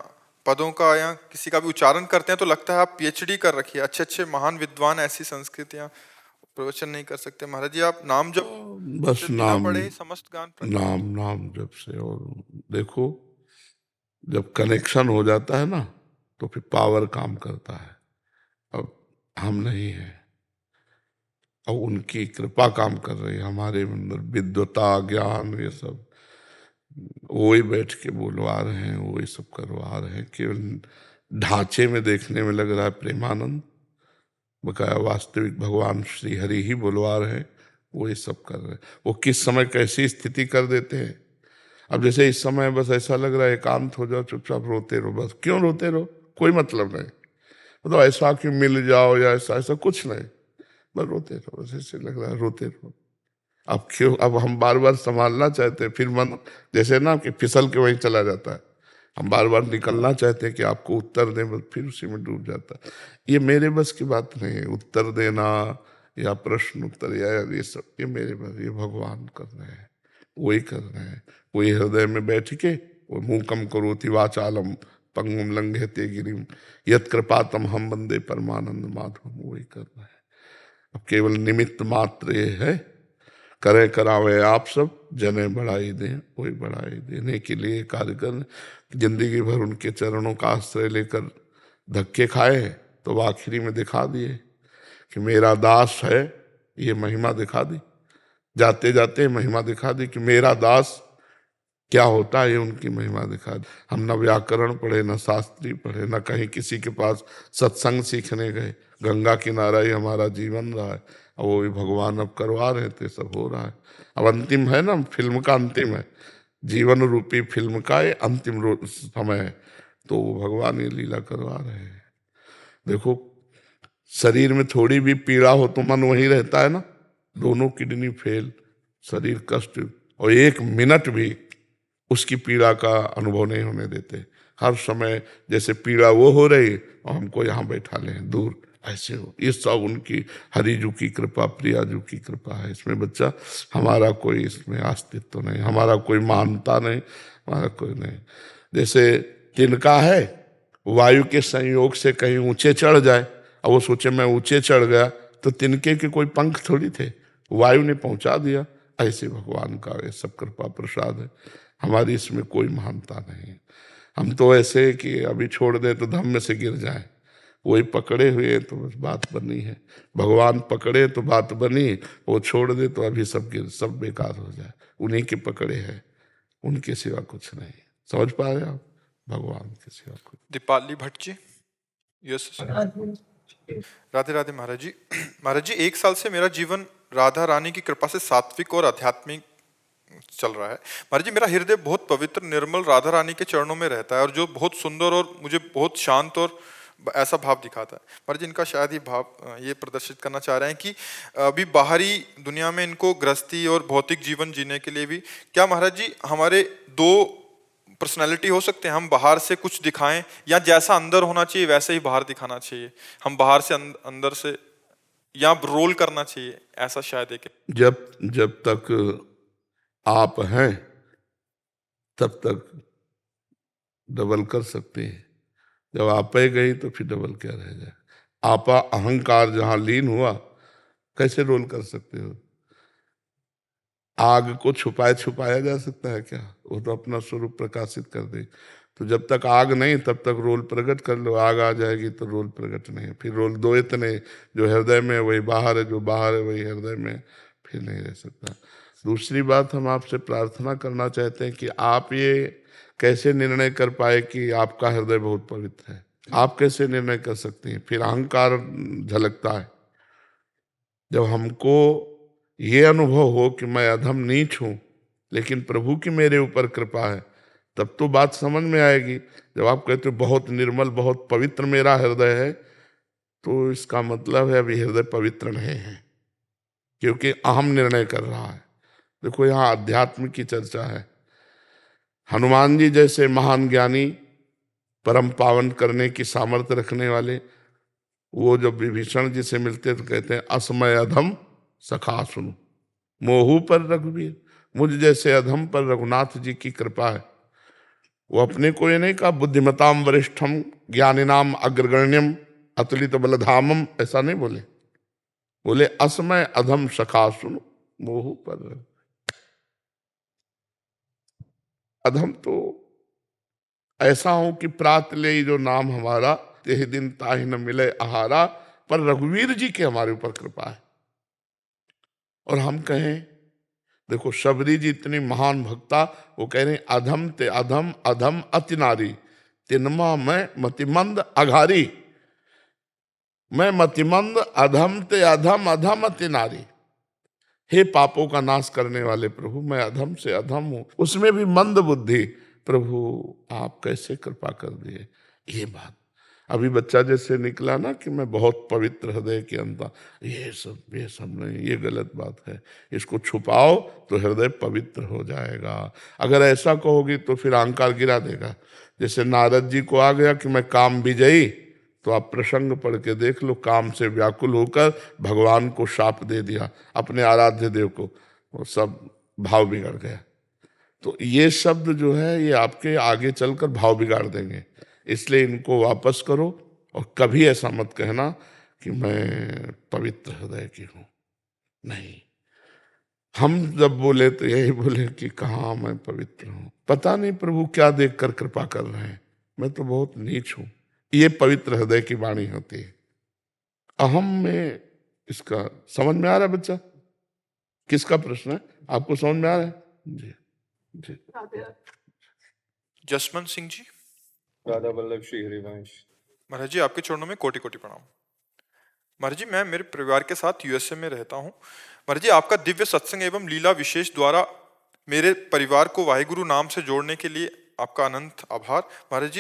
पदों का या किसी का भी उच्चारण करते हैं तो लगता है आप पीएचडी कर रखी है। अच्छे अच्छे महान विद्वान ऐसी संस्कृत या प्रवचन नहीं कर सकते। महाराज जी, आप नाम जब बस नाम पढ़े समस्त गान नाम जब से। और देखो, जब कनेक्शन हो जाता है ना तो फिर पावर काम करता है। अब हम नहीं हैं, अब उनकी कृपा काम कर रही है हमारे अंदर, विद्वता ज्ञान ये सब वही बैठ के बोलवा रहे हैं, वही सब करवा रहे हैं। केवल ढांचे में देखने में लग रहा है प्रेमानंद, बकाया वास्तविक भगवान श्री हरि ही बोलवा रहे हैं, वही सब कर रहे हैं। वो किस समय कैसी स्थिति कर देते हैं। अब जैसे इस समय बस ऐसा लग रहा है एकांत हो जाओ, चुपचाप रोते रहो। बस क्यों रोते रहो, कोई मतलब नहीं। मतलब ऐसा कि मिल जाओ या ऐसा कुछ नहीं, बस रोते रहो। बस ऐसे लग रहा है रोते रहो। अब क्यों, अब हम बार बार संभालना चाहते हैं, फिर मन जैसे ना कि फिसल के वहीं चला जाता है। हम बार बार निकलना चाहते हैं कि आपको उत्तर दें, बस फिर उसी में डूब जाता है। ये मेरे बस की बात नहीं है, उत्तर देना या प्रश्न उत्तर या ये सब, ये मेरे बस, ये भगवान कर रहे हैं, वही कर रहे हैं। वही हृदय में बैठ के वो मूकम करोति वाचालम पंगुम लंघयते गिरिम यत् कृपातम हम वंदे परमानंद माधवम, वही कर रहे हैं। अब केवल निमित्त मात्र ये है, करें करावे आप सब, जने बढ़ाई दें, वही बढ़ाई देने के लिए कार्य कर। जिंदगी भर उनके चरणों का आश्रय लेकर धक्के खाए तो आखिरी में दिखा दिए कि मेरा दास है, ये महिमा दिखा दी। जाते जाते महिमा दिखा दी कि मेरा दास क्या होता है, ये उनकी महिमा दिखा दी। हम न व्याकरण पढ़े, न शास्त्री पढ़े, न कहीं किसी के पास सत्संग सीखने गए। गंगा किनारा ही हमारा जीवन रहा है, और वो भी भगवान अब करवा रहे थे, सब हो रहा है। अब अंतिम है ना, फिल्म का अंतिम है, जीवन रूपी फिल्म का ये अंतिम समय है, तो वो भगवान ये लीला करवा रहे हैं। देखो, शरीर में थोड़ी भी पीड़ा हो तो मन वहीं रहता है ना। दोनों किडनी फेल, शरीर कष्ट, और एक मिनट भी उसकी पीड़ा का अनुभव नहीं होने देते। हर समय जैसे पीड़ा वो हो रही और हमको यहाँ बैठा लें दूर, ऐसे हो। ये सब उनकी हरिजू की कृपा, प्रियाजू की कृपा है। इसमें बच्चा हमारा कोई इसमें अस्तित्व नहीं, हमारा कोई मानता नहीं, हमारा कोई नहीं। जैसे तिनका है, वायु के संयोग से कहीं ऊंचे चढ़ जाए, और वो सोचे मैं ऊंचे चढ़ गया, तो तिनके के कोई पंख थोड़ी थे, वायु ने पहुंचा दिया। ऐसे भगवान का ये सब कृपा प्रसाद है, हमारी इसमें कोई महानता नहीं। हम तो ऐसे कि अभी छोड़ दे तो धम्म से गिर जाए, वही पकड़े हुए तो बस बात बनी है। भगवान पकड़े तो बात बनी, वो छोड़ दे तो अभी सब बेकार हो जाए। उन्हीं के पकड़े हैं, उनके सिवा कुछ नहीं। समझ पा रहे आप, भगवान के सिवा कुछ। दीपाली भट्ट जी। यस। राधे राधे महाराज जी। महाराज जी, 1 साल से मेरा जीवन राधा रानी की कृपा से सात्विक और आध्यात्मिक चल रहा है। महाराज जी, मेरा हृदय बहुत पवित्र निर्मल राधा रानी के चरणों में रहता है, और जो बहुत सुंदर और मुझे बहुत शांत और ऐसा भाव दिखाता है। महाराज जी, इनका शायद ये भाव ये प्रदर्शित करना चाह रहे हैं कि अभी बाहरी दुनिया में इनको गृहस्थी और भौतिक जीवन जीने के लिए भी, क्या महाराज जी हमारे 2 पर्सनालिटी हो सकते हैं? हम बाहर से कुछ दिखाएं, या जैसा अंदर होना चाहिए वैसे ही बाहर दिखाना चाहिए? हम बाहर से अंदर से, या रोल करना चाहिए, ऐसा शायद एक। जब जब तक आप हैं तब तक डबल कर सकते हैं। जब आपे गई तो फिर डबल क्या रह जाए? आपा अहंकार जहां लीन हुआ, कैसे रोल कर सकते हो? आग को छुपाया छुपाया जा सकता है क्या? वो तो अपना स्वरूप प्रकाशित कर दे। तो जब तक आग नहीं तब तक रोल प्रकट कर लो। आग आ जाएगी तो रोल प्रकट नहीं। फिर रोल 2 इतने, जो हृदय में वही बाहर है, जो बाहर है वही हृदय में, फिर नहीं रह सकता। दूसरी बात, हम आपसे प्रार्थना करना चाहते हैं कि आप ये कैसे निर्णय कर पाए कि आपका हृदय बहुत पवित्र है? आप कैसे निर्णय कर सकते हैं? फिर अहंकार झलकता है। जब हमको ये अनुभव हो कि मैं अधम नीच हूं, लेकिन प्रभु की मेरे ऊपर कृपा है, तब तो बात समझ में आएगी। जब आप कहते हो बहुत निर्मल बहुत पवित्र मेरा हृदय है, तो इसका मतलब है अभी हृदय पवित्र नहीं है, क्योंकि अहम निर्णय कर रहा है। देखो, यहाँ अध्यात्म की चर्चा है। हनुमान जी जैसे महान ज्ञानी, परम पावन करने की सामर्थ्य रखने वाले, वो जब विभीषण जी से मिलते तो कहते हैं असमय अधम सखा सुनु मोहू पर रघुवीर। मुझ जैसे अधम पर रघुनाथ जी की कृपा है। वो अपने को ये नहीं कहा बुद्धिमताम वरिष्ठम ज्ञानिनाम अग्रगण्यम अतुलित बलधामम, ऐसा नहीं बोले। बोले असमय अधम सखा सुनु मोहू पर। अधम तो ऐसा हो कि प्रात ले जो नाम हमारा, तेह दिन ताहि न मिले आहारा, पर रघुवीर जी की हमारे ऊपर कृपा है। और हम कहें, देखो शबरी जी इतनी महान भक्ता, वो कह रहे अधम ते अधम अधम अति नारी, तिनमा मैं मतिमंद अघारी। मैं मतिमंद अधम ते अधम अधम अति नारी। हे पापों का नाश करने वाले प्रभु, मैं अधम से अधम हूं, उसमें भी मंद बुद्धि। प्रभु आप कैसे कृपा कर दिए? ये बात अभी बच्चा जैसे निकला ना कि मैं बहुत पवित्र हृदय के अंदर, ये सब नहीं, ये गलत बात है। इसको छुपाओ तो हृदय पवित्र हो जाएगा। अगर ऐसा कहोगी तो फिर अहंकार गिरा देगा। जैसे नारद जी को आ गया कि मैं काम विजयी, तो आप प्रसंग पढ़ के देख लो, काम से व्याकुल होकर भगवान को शाप दे दिया, अपने आराध्य देव को, वो सब भाव बिगड़ गया। तो ये शब्द जो है ये आपके आगे चलकर भाव बिगाड़ देंगे, इसलिए इनको वापस करो। और कभी ऐसा मत कहना कि मैं पवित्र हृदय की हूं। नहीं, हम जब बोले तो यही बोले कि कहाँ मैं पवित्र हूं। पता नहीं प्रभु क्या देखकर कृपा कर रहे हैं, मैं तो बहुत नीच हूं। ये पवित्र हृदय की वाणी होती है। अहम में इसका समझ में आ रहा है बच्चा? किसका प्रश्न है? आपको समझ में आ रहा है? जी जी। जसवंत सिंह जी। राधा वल्लभ श्री हरिवंश। महाराज जी, आपके चरणों में कोटि कोटि प्रणाम। महाराज जी, मैं मेरे परिवार के साथ यूएसए में रहता हूँ। महाराज जी, आपका दिव्य सत्संग एवं लीला विशेष द्वारा मेरे परिवार को वाहिगुरु नाम से जोड़ने के लिए आपका अनंत आभार। महाराज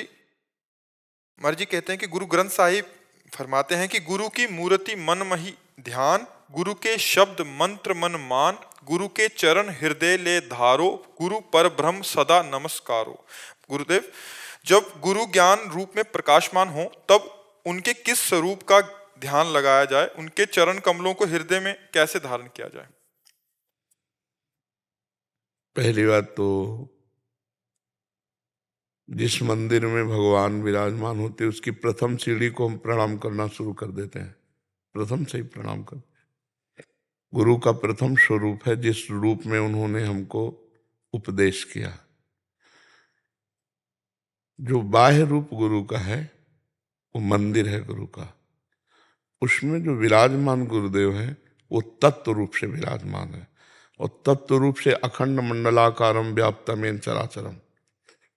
जी कहते हैं कि गुरु ग्रंथ साहिब फरमाते हैं कि गुरु की मूर्ति मन मही ध्यान, गुरु के शब्द मंत्र मन मान, गुरु के चरण हृदय ले धारो, गुरु पर ब्रह्म सदा नमस्कारो। गुरुदेव, जब गुरु ज्ञान रूप में प्रकाशमान हो तब उनके किस स्वरूप का ध्यान लगाया जाए? उनके चरण कमलों को हृदय में कैसे धारण किया जाए? पहली बात तो जिस मंदिर में भगवान विराजमान होते उसकी प्रथम सीढ़ी को हम प्रणाम करना शुरू कर देते हैं। प्रथम से ही प्रणाम करते हैं। गुरु का प्रथम स्वरूप है जिस रूप में उन्होंने हमको उपदेश किया। जो बाह्य रूप गुरु का है वो मंदिर है गुरु का। उसमें जो विराजमान गुरुदेव है वो तत्व रूप से विराजमान है, और तत्व रूप से अखंड मंडलाकारम व्याप्तमेन चराचरम,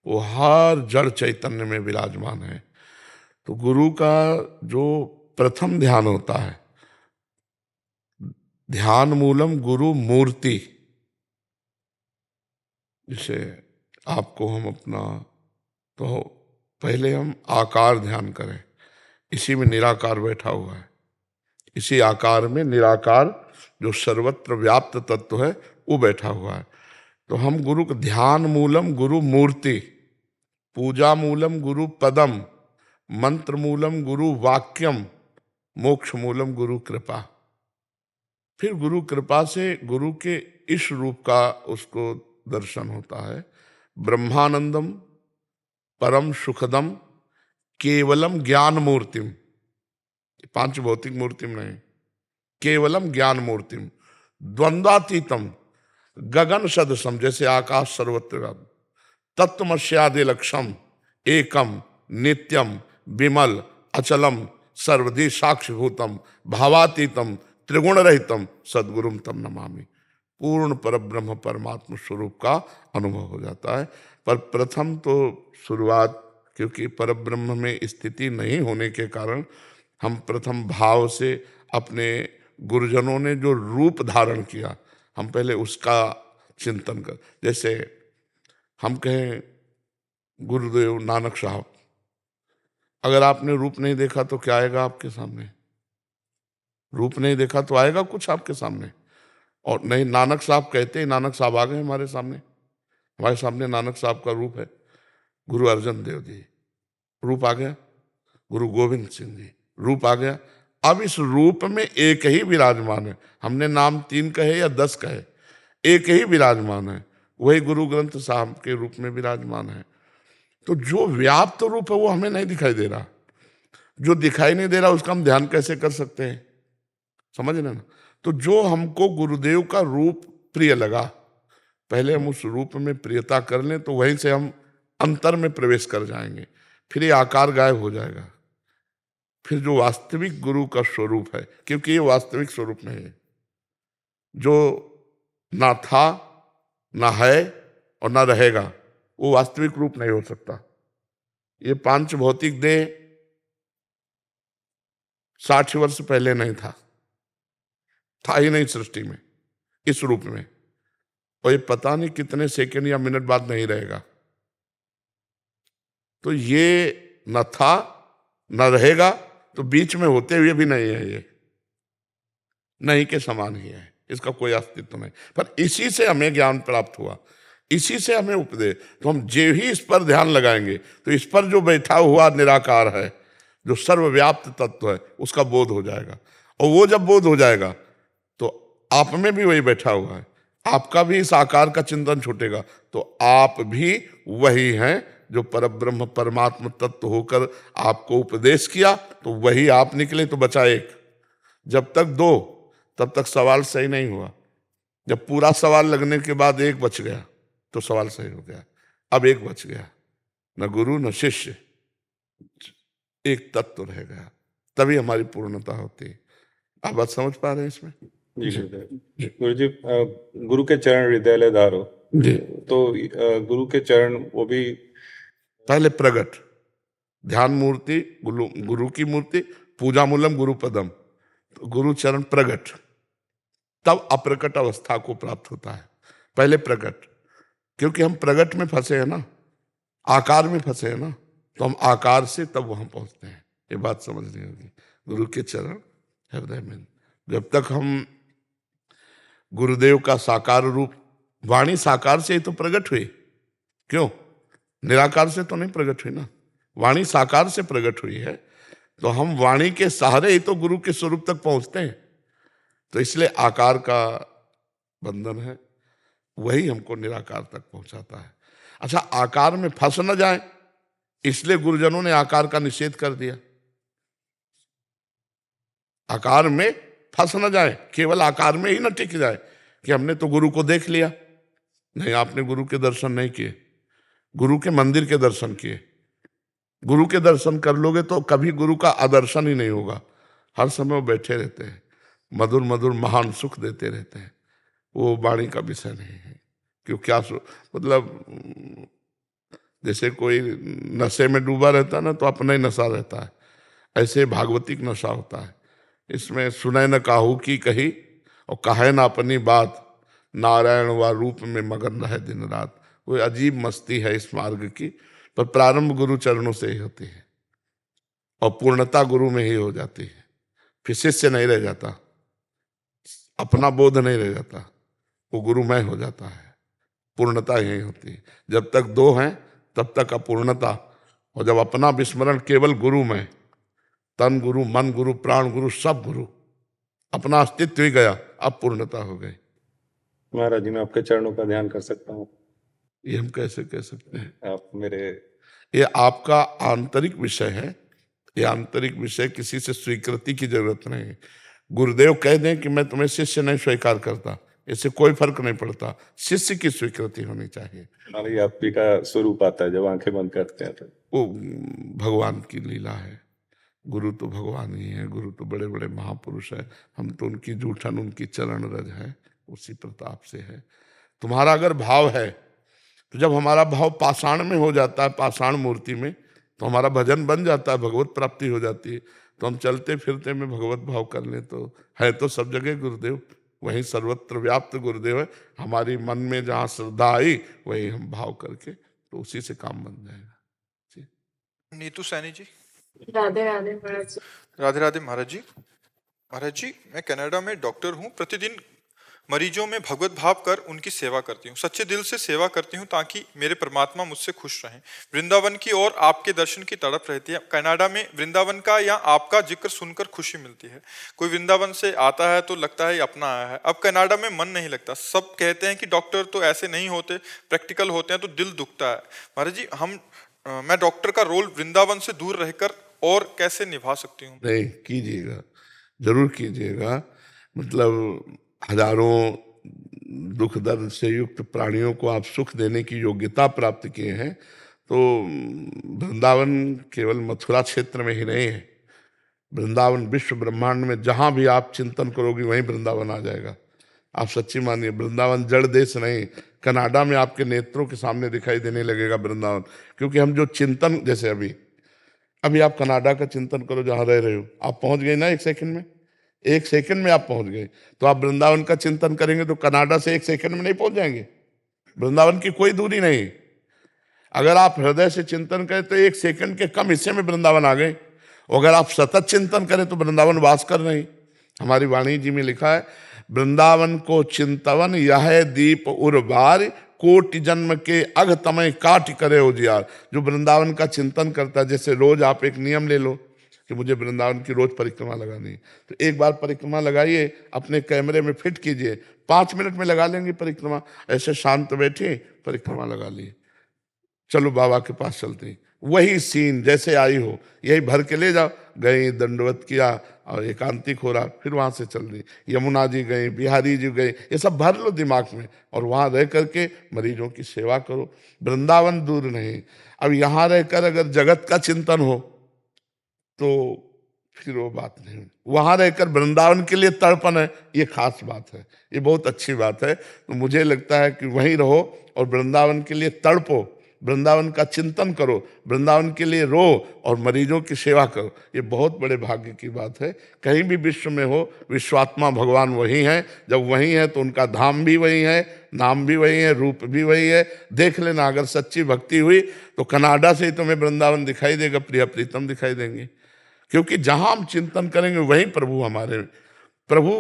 वो हर जड़ चैतन्य में विराजमान है। तो गुरु का जो प्रथम ध्यान होता है ध्यान मूलम गुरु मूर्ति। जिसे आपको हम अपना तो पहले हम आकार ध्यान करें, इसी में निराकार बैठा हुआ है, इसी आकार में निराकार जो सर्वत्र व्याप्त तत्व है वो बैठा हुआ है। तो हम गुरु को ध्यान मूलम गुरु मूर्ति, पूजा मूलम गुरु पदम, मंत्र मूलम गुरु वाक्यम, मोक्ष मूलम गुरु कृपा। फिर गुरु कृपा से गुरु के इस रूप का उसको दर्शन होता है, ब्रह्मानंदम परम सुखदम केवलम ज्ञान मूर्तिम। पांच भौतिक मूर्तिम नहीं, केवलम ज्ञान मूर्तिम, द्वंद्वातीतम गगन सदसम, जैसे आकाश सर्वत्र व्याप्त, तत्वमस्यादि लक्ष्यम एकम नित्यम विमल अचलम सर्वधि साक्षिभूतम भावातीतम त्रिगुण रहितम सद्गुरुम तम नमामि। पूर्ण परब्रह्म परमात्म स्वरूप का अनुभव हो जाता है। पर प्रथम तो शुरुआत, क्योंकि परब्रह्म में स्थिति नहीं होने के कारण हम प्रथम भाव से अपने गुरुजनों ने जो रूप धारण किया हम पहले उसका चिंतन कर। जैसे हम कहें गुरुदेव नानक साहब, अगर आपने रूप नहीं देखा तो क्या आएगा आपके सामने? रूप नहीं देखा तो आएगा कुछ आपके सामने? और नहीं, नानक साहब कहते हैं, नानक साहब आ गए हमारे सामने नानक साहब का रूप है। गुरु अर्जन देव जी रूप आ गया, गुरु गोविंद सिंह जी रूप आ गया। अब इस रूप में एक ही विराजमान है, हमने नाम 3 कहे या 10 कहे, एक ही विराजमान है, वही गुरु ग्रंथ साहब के रूप में विराजमान है। तो जो व्याप्त रूप है वो हमें नहीं दिखाई दे रहा, जो दिखाई नहीं दे रहा उसका हम ध्यान कैसे कर सकते हैं? समझ रहे ना? तो जो हमको गुरुदेव का रूप प्रिय लगा, पहले हम उस रूप में प्रियता कर लें तो वहीं से हम अंतर में प्रवेश कर जाएंगे, फिर ये आकार गायब हो जाएगा। फिर जो वास्तविक गुरु का स्वरूप है, क्योंकि ये वास्तविक स्वरूप नहीं है, जो ना था ना है और ना रहेगा, वो वास्तविक रूप नहीं हो सकता। ये 5 भौतिक देह 60 वर्ष पहले नहीं था ही नहीं सृष्टि में इस रूप में, और ये पता नहीं कितने सेकंड या मिनट बाद नहीं रहेगा। तो ये न था न रहेगा, तो बीच में होते हुए भी नहीं है, ये नहीं के समान ही है, इसका कोई अस्तित्व नहीं। पर इसी से हमें ज्ञान प्राप्त हुआ, इसी से हमें उपदेश। तो हम जो ही इस पर ध्यान लगाएंगे तो इस पर जो बैठा हुआ निराकार है, जो सर्वव्याप्त तत्व है, उसका बोध हो जाएगा। और वो जब बोध हो जाएगा तो आप में भी वही बैठा हुआ है, आपका भी इस आकार का चिंतन छूटेगा, तो आप भी वही हैं जो परब्रह्म परमात्म तत्व होकर आपको उपदेश किया, तो वही आप निकले तो बचा एक। जब तक 2 तब तक सवाल सही नहीं हुआ, जब पूरा सवाल लगने के बाद एक बच गया तो सवाल सही हो गया। अब एक बच गया, न गुरु न शिष्य, एक तत्व रह गया, तभी हमारी पूर्णता होती है। आप बात समझ पा रहे हैं इसमें? जी गुरु जी, गुरु के चरण हृदय धारो जी। तो गुरु के चरण वो भी पहले प्रगट, ध्यान मूर्ति गुरु की मूर्ति, पूजा मूलम गुरु पदम, तो गुरु चरण प्रगट, तब अप्रकट अवस्था को प्राप्त होता है। पहले प्रकट, क्योंकि हम प्रगट में फंसे हैं ना, आकार में फंसे हैं ना, तो हम आकार से तब वहां पहुंचते हैं। ये बात समझनी होगी। गुरु के चरण हृदय में, जब तक हम गुरुदेव का साकार रूप, वाणी साकार से ही तो प्रकट हुई, क्यों? निराकार से तो नहीं प्रकट हुई ना, वाणी साकार से प्रकट हुई है। तो हम वाणी के सहारे ही तो गुरु के स्वरूप तक पहुंचते हैं। तो इसलिए आकार का बंधन है, वही हमको निराकार तक पहुंचाता है। अच्छा, आकार में फंस न जाए इसलिए गुरुजनों ने आकार का निषेध कर दिया। आकार में फंस न जाए, केवल आकार में ही न टिक जाए कि हमने तो गुरु को देख लिया। नहीं, आपने गुरु के दर्शन नहीं किए, गुरु के मंदिर के दर्शन किए। गुरु के दर्शन कर लोगे तो कभी गुरु का आदर्शन ही नहीं होगा। हर समय वो बैठे रहते हैं, मधुर मधुर महान सुख देते रहते हैं, वो वाणी का विषय नहीं है। क्यों, क्या मतलब जैसे कोई नशे में डूबा रहता है ना, तो अपना ही नशा रहता है, ऐसे भागवतिक नशा होता है। इसमें सुने न काहू की कही और कहे ना अपनी बात, नारायण व रूप में मगन रहे दिन रात। वो अजीब मस्ती है इस मार्ग की, पर प्रारंभ गुरु चरणों से ही होती है और पूर्णता गुरु में ही हो जाती है। फिर शिष्य नहीं रह जाता, अपना बोध नहीं रह जाता, वो गुरुमय हो जाता है। पूर्णता यही होती है। जब तक दो हैं तब तक अपूर्णता, और जब अपना विस्मरण केवल गुरु में, तन गुरु, मन गुरु, प्राण गुरु, सब गुरु, अपना अस्तित्व ही गया, अब पूर्णता हो गई। महाराज जी, मैं आपके चरणों का ध्यान कर सकता हूँ? ये हम कैसे कह सकते हैं? आप मेरे ये आपका आंतरिक विषय है। ये आंतरिक विषय, किसी से स्वीकृति की जरूरत नहीं है। गुरुदेव कह दें कि मैं तुम्हें शिष्य नहीं स्वीकार करता, इससे कोई फर्क नहीं पड़ता। शिष्य की स्वीकृति होनी चाहिए। हमारी आप ही का स्वरूप आता है जब आंखें बंद करते हैं तो। वो भगवान की लीला है। गुरु तो भगवान ही है, गुरु तो बड़े बड़े महापुरुष है। हम तो उनकी जूठन, उनकी चरण रज है, उसी प्रताप से है। तुम्हारा अगर भाव है तो जब हमारा भाव पाषाण में हो जाता है, पाषाण मूर्ति में, तो हमारा भजन बन जाता है, भगवत प्राप्ति हो जाती है। तो हम चलते फिरते में भगवत भाव कर लें तो है तो सब जगह गुरुदेव, वहीं सर्वत्र व्याप्त गुरुदेव है। हमारी मन में जहाँ श्रद्धा आई वही हम भाव करके, तो उसी से काम बन जाएगा। जी। नीतू सैनी जी। राधे राधे महाराज जी। राधे राधे महाराज जी। महाराज जी, मैं कनाडा में डॉक्टर हूँ। प्रतिदिन मरीजों में भगवत भाव कर उनकी सेवा करती हूँ, सच्चे दिल से सेवा करती हूँ ताकि मेरे परमात्मा मुझसे खुश रहें। वृंदावन की और आपके दर्शन की तड़प रहती है। कनाडा में वृंदावन का या आपका जिक्र सुनकर खुशी मिलती है। कोई वृंदावन से आता है तो लगता है अपना आया है। अब कनाडा में मन नहीं लगता। सब कहते हैं कि डॉक्टर तो ऐसे नहीं होते, प्रैक्टिकल होते हैं, तो दिल दुखता है। महाराज जी, मैं डॉक्टर का रोल वृंदावन से दूर रहकर और कैसे निभा सकती हूँ? नहीं, कीजिएगा, जरूर कीजिएगा। मतलब हजारों दुख दर्द से युक्त प्राणियों को आप सुख देने की योग्यता प्राप्त किए हैं। तो वृंदावन केवल मथुरा क्षेत्र में ही नहीं है, वृंदावन विश्व ब्रह्मांड में जहां भी आप चिंतन करोगे वहीं वृंदावन आ जाएगा। आप सच्ची मानिए, वृंदावन जड़ देश नहीं। कनाडा में आपके नेत्रों के सामने दिखाई देने लगेगा वृंदावन, क्योंकि हम जो चिंतन, जैसे अभी आप कनाडा का चिंतन करो जहां रह रहे हो, आप पहुंच गए ना, एक सेकंड में, एक सेकंड में आप पहुंच गए। तो आप वृंदावन का चिंतन करेंगे तो कनाडा से एक सेकंड में नहीं पहुंच जाएंगे। वृंदावन की कोई दूरी नहीं। अगर आप हृदय से चिंतन करें तो एक सेकंड के कम हिस्से में वृंदावन आ गए। अगर आप सतत चिंतन करें तो वृंदावन वास कर नहीं। हमारी वाणी जी में लिखा है, वृंदावन को चिंतवन यह दीप उर्बार, कोटि जन्म के अघ तमय काट करे उजियार। जो वृंदावन का चिंतन करता है, जैसे रोज आप एक नियम ले लो कि मुझे वृंदावन की रोज परिक्रमा लगानी है, तो एक बार परिक्रमा लगाइए, अपने कैमरे में फिट कीजिए, 5 मिनट में लगा लेंगे परिक्रमा। ऐसे शांत बैठे परिक्रमा लगा लिए, चलो बाबा के पास चलते हैं, वही सीन जैसे आई हो यही भर के ले जाओ। गई, दंडवत किया और एकांतिक हो रहा, फिर वहां से चल रही, यमुना जी गए, बिहारी जी गए, ये सब भर लो दिमाग में और वहां रह करके मरीजों की सेवा करो। वृंदावन दूर नहीं। अब यहाँ रहकर अगर जगत का चिंतन हो तो फिर वो बात नहीं। वहां रहकर वृंदावन के लिए तड़पन है, ये खास बात है, ये बहुत अच्छी बात है। तो मुझे लगता है कि वहीं रहो और वृंदावन के लिए तड़पो, वृंदावन का चिंतन करो, वृंदावन के लिए रो और मरीजों की सेवा करो। ये बहुत बड़े भाग्य की बात है। कहीं भी विश्व में हो, विश्वात्मा भगवान वही है। जब वही है तो उनका धाम भी वही है, नाम भी वही है, रूप भी वही है। देख लेना, अगर सच्ची भक्ति हुई तो कनाडा से ही तुम्हें वृंदावन दिखाई देगा, प्रिय प्रीतम दिखाई देंगे। क्योंकि जहां हम चिंतन करेंगे वहीं प्रभु हमारे। प्रभु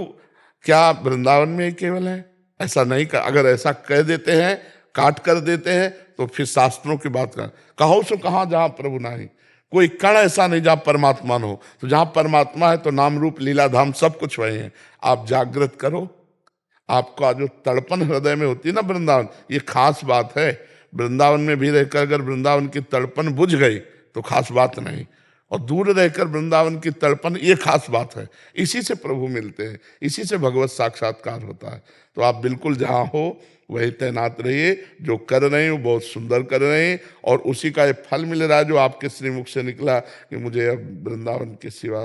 क्या वृंदावन में ही केवल है? ऐसा नहीं कर, अगर ऐसा कह देते हैं, काट कर देते हैं, तो फिर शास्त्रों की बात कर, कहो सो कहाँ जहां प्रभु नहीं। कोई कण ऐसा नहीं जहां परमात्मा न हो। तो जहां परमात्मा है तो नाम रूप लीला धाम सब कुछ वही है। आप जागृत करो, आपका जो तड़पन हृदय में होती है ना वृंदावन, ये खास बात है। वृंदावन में भी रहकर अगर वृंदावन की तड़पन बुझ गई तो खास बात नहीं, और दूर रहकर वृंदावन की तड़पन ये खास बात है। इसी से प्रभु मिलते हैं, इसी से भगवत साक्षात्कार होता है। तो आप बिल्कुल जहाँ हो वही तैनात रहिए। जो कर रहे हैं वो बहुत सुंदर कर रहे हैं और उसी का ये फल मिल रहा है जो आपके श्रीमुख से निकला कि मुझे अब वृंदावन के सिवा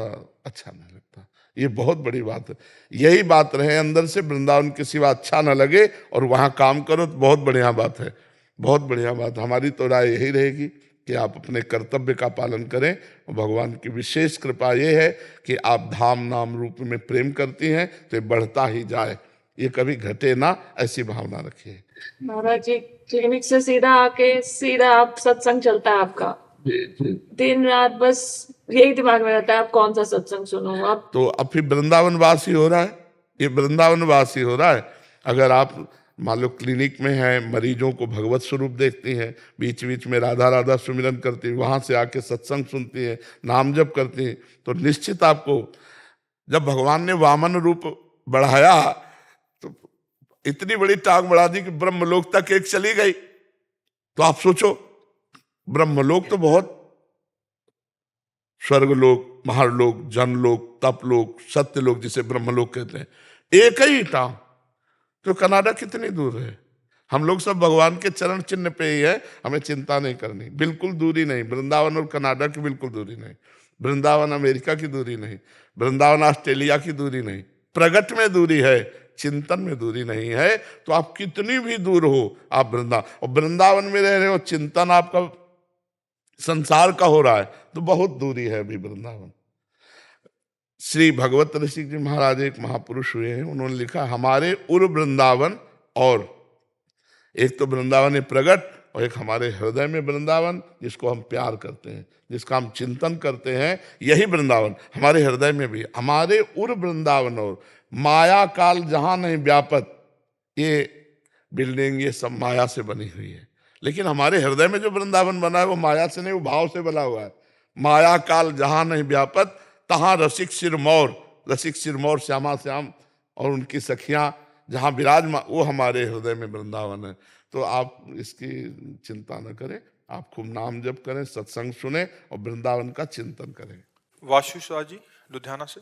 अच्छा नहीं लगता। ये बहुत बड़ी बात है। यही बात रहे अंदर से, वृंदावन के सिवा अच्छा न लगे और वहाँ काम करो तो बहुत बढ़िया बात है, बहुत बढ़िया बात। हमारी तो राय यही रहेगी कि आप अपने कर्तव्य का पालन करें। और भगवान की विशेष कृपा ये है कि आप धाम नाम रूप में प्रेम करती हैं तो ये बढ़ता ही जाए, ये कभी घटे ना, ऐसी भावना रखिए। महाराज जी क्लिनिक से सीधा आके सीधा आप सत्संग चलता है आपका, दिन रात बस यही दिमाग में रहता है आप कौन सा सत्संग सुनो आप। तो अब फिर वृंदावन वासी हो रहा है, ये वृंदावन वासी हो रहा है। अगर आप मान लो क्लिनिक में हैं, मरीजों को भगवत स्वरूप देखती हैं, बीच बीच में राधा राधा सुमिरन करती हैं, वहां से आके सत्संग सुनती हैं, नाम जप करती हैं, तो निश्चित आपको जब भगवान ने वामन रूप बढ़ाया तो इतनी बड़ी टांग बढ़ा दी कि ब्रह्मलोक तक एक चली गई। तो आप सोचो, ब्रह्मलोक तो बहुत, स्वर्गलोक, महालोक, जनलोक, तपलोक, सत्यलोक जिसे ब्रह्मलोक कहते हैं, एक ही टांग। तो कनाडा कितनी दूर है? हम लोग सब भगवान के चरण चिन्ह पे ही है, हमें चिंता नहीं करनी, बिल्कुल दूरी नहीं। वृंदावन और कनाडा की बिल्कुल दूरी नहीं, वृंदावन अमेरिका की दूरी नहीं, वृंदावन ऑस्ट्रेलिया की दूरी नहीं, प्रगट में दूरी है, चिंतन में दूरी नहीं है। तो आप कितनी भी दूर हो, आप वृंदावन में रह रहे हो, चिंतन आपका संसार का हो रहा है, तो बहुत दूरी है अभी वृंदावन। श्री भगवत ऋषि जी महाराज एक महापुरुष हुए हैं, उन्होंने लिखा हमारे उर वृंदावन, और एक तो वृंदावन है प्रगट, और एक हमारे हृदय में वृंदावन जिसको हम प्यार करते हैं, जिसका हम चिंतन करते हैं, यही वृंदावन हमारे हृदय में भी है। हमारे उर वृंदावन और माया काल जहां नहीं व्यापत, ये बिल्डिंग ये सब माया से बनी हुई है, लेकिन हमारे हृदय में जो वृंदावन बना है वो माया से नहीं, वो भाव से बना हुआ है। माया काल जहां नहीं व्यापत तहां रसिक सिरमौर, रसिक सिरमौर श्यामा श्याम और उनकी सखियां जहां विराजमान, वो हमारे हृदय में वृंदावन है। तो आप इसकी चिंता न करें, आप खूब नाम जप करें, सत्संग सुने और वृंदावन का चिंतन करें। वाशु शाह जी लुधियाना से।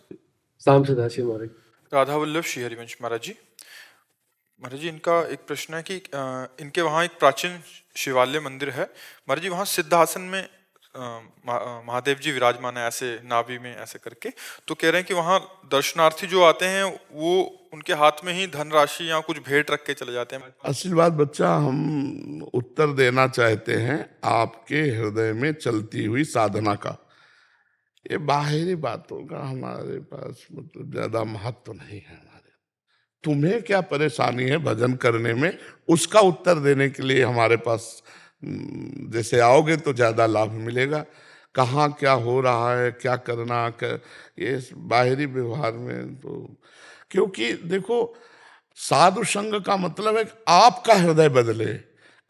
शाम सदाशिव महाराज। राधा वल्लभ श्री हरिवंश महाराज जी। महाराज जी इनका एक प्रश्न है कि इनके वहाँ एक प्राचीन शिवालय मंदिर है महाराज जी, वहाँ सिद्धासन में महादेव जी विराजमान है, ऐसे नाभि में ऐसे करके। तो कह रहे हैं कि वहाँ दर्शनार्थी जो आते हैं वो उनके हाथ में ही धनराशि या कुछ भेंट रख के चले जाते हैं। असल बात बच्चा, हम उत्तर देना चाहते हैं आपके हृदय में चलती हुई साधना का। ये बाहरी बातों का हमारे पास मतलब ज्यादा महत्व नहीं है। हमारे तुम्हें क्या परेशानी है भजन करने में, उसका उत्तर देने के लिए हमारे पास जैसे आओगे तो ज्यादा लाभ मिलेगा। कहाँ क्या हो रहा है, क्या करना, ये बाहरी व्यवहार में तो, क्योंकि देखो साधु संग का मतलब है कि आपका हृदय बदले,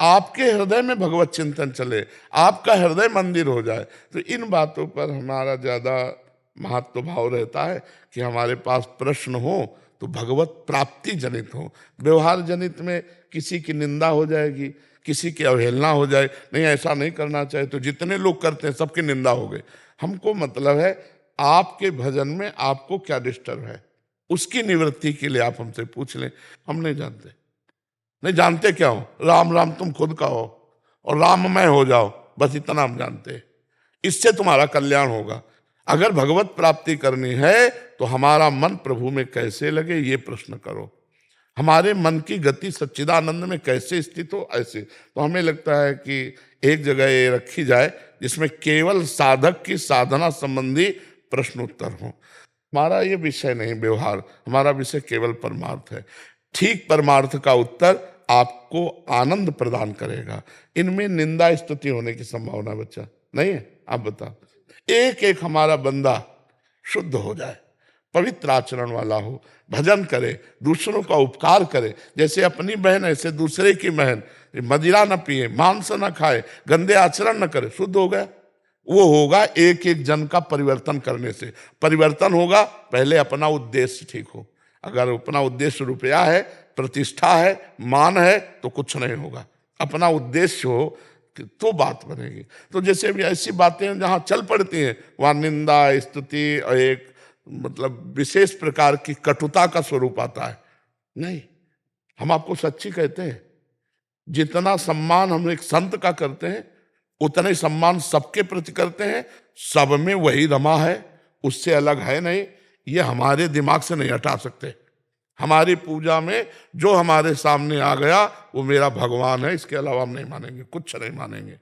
आपके हृदय में भगवत चिंतन चले, आपका हृदय मंदिर हो जाए। तो इन बातों पर हमारा ज्यादा महत्व भाव रहता है कि हमारे पास प्रश्न हो तो भगवत प्राप्ति जनित हो। व्यवहार जनित में किसी की निंदा हो जाएगी, किसी की अवहेलना हो जाए, नहीं ऐसा नहीं करना चाहिए, तो जितने लोग करते हैं सबकी निंदा हो गई। हमको मतलब है आपके भजन में आपको क्या डिस्टर्ब है, उसकी निवृत्ति के लिए आप हमसे पूछ लें। हम नहीं जानते, नहीं जानते क्या हो, राम राम तुम खुद का हो और राममय हो जाओ, बस इतना हम जानते हैं, इससे तुम्हारा कल्याण होगा। अगर भगवत प्राप्ति करनी है तो हमारा मन प्रभु में कैसे लगे ये प्रश्न करो, हमारे मन की गति सच्चिदानंद में कैसे स्थित हो, ऐसे। तो हमें लगता है कि एक जगह ये रखी जाए जिसमें केवल साधक की साधना संबंधी प्रश्न उत्तर हो। हमारा ये विषय नहीं व्यवहार, हमारा विषय केवल परमार्थ है। ठीक परमार्थ का उत्तर आपको आनंद प्रदान करेगा। इनमें निंदा स्तुति होने की संभावना बच्चा नहीं है। आप बताओ, एक एक हमारा बंदा शुद्ध हो जाए, पवित्र आचरण वाला हो, भजन करे, दूसरों का उपकार करे, जैसे अपनी बहन ऐसे दूसरे की बहन, मदिरा न पिए, मांस न खाए, गंदे आचरण न करे, शुद्ध हो गया। वो होगा एक एक जन का परिवर्तन करने से। परिवर्तन होगा पहले अपना उद्देश्य ठीक हो। अगर अपना उद्देश्य रुपया है, प्रतिष्ठा है, मान है, तो कुछ नहीं होगा। अपना उद्देश्य हो तो बात बनेगी। तो जैसे अभी ऐसी बातें जहां चल पड़ती हैं वहां निंदा स्तुति और एक मतलब विशेष प्रकार की कटुता का स्वरूप आता है। नहीं, हम आपको सच्ची कहते हैं, जितना सम्मान हम एक संत का करते हैं उतना ही सम्मान सबके प्रति करते हैं। सब में वही रमा है, उससे अलग है नहीं। ये हमारे दिमाग से नहीं हटा सकते। हमारी पूजा में जो हमारे सामने आ गया वो मेरा भगवान है, इसके अलावा हम नहीं मानेंगे, कुछ नहीं मानेंगे।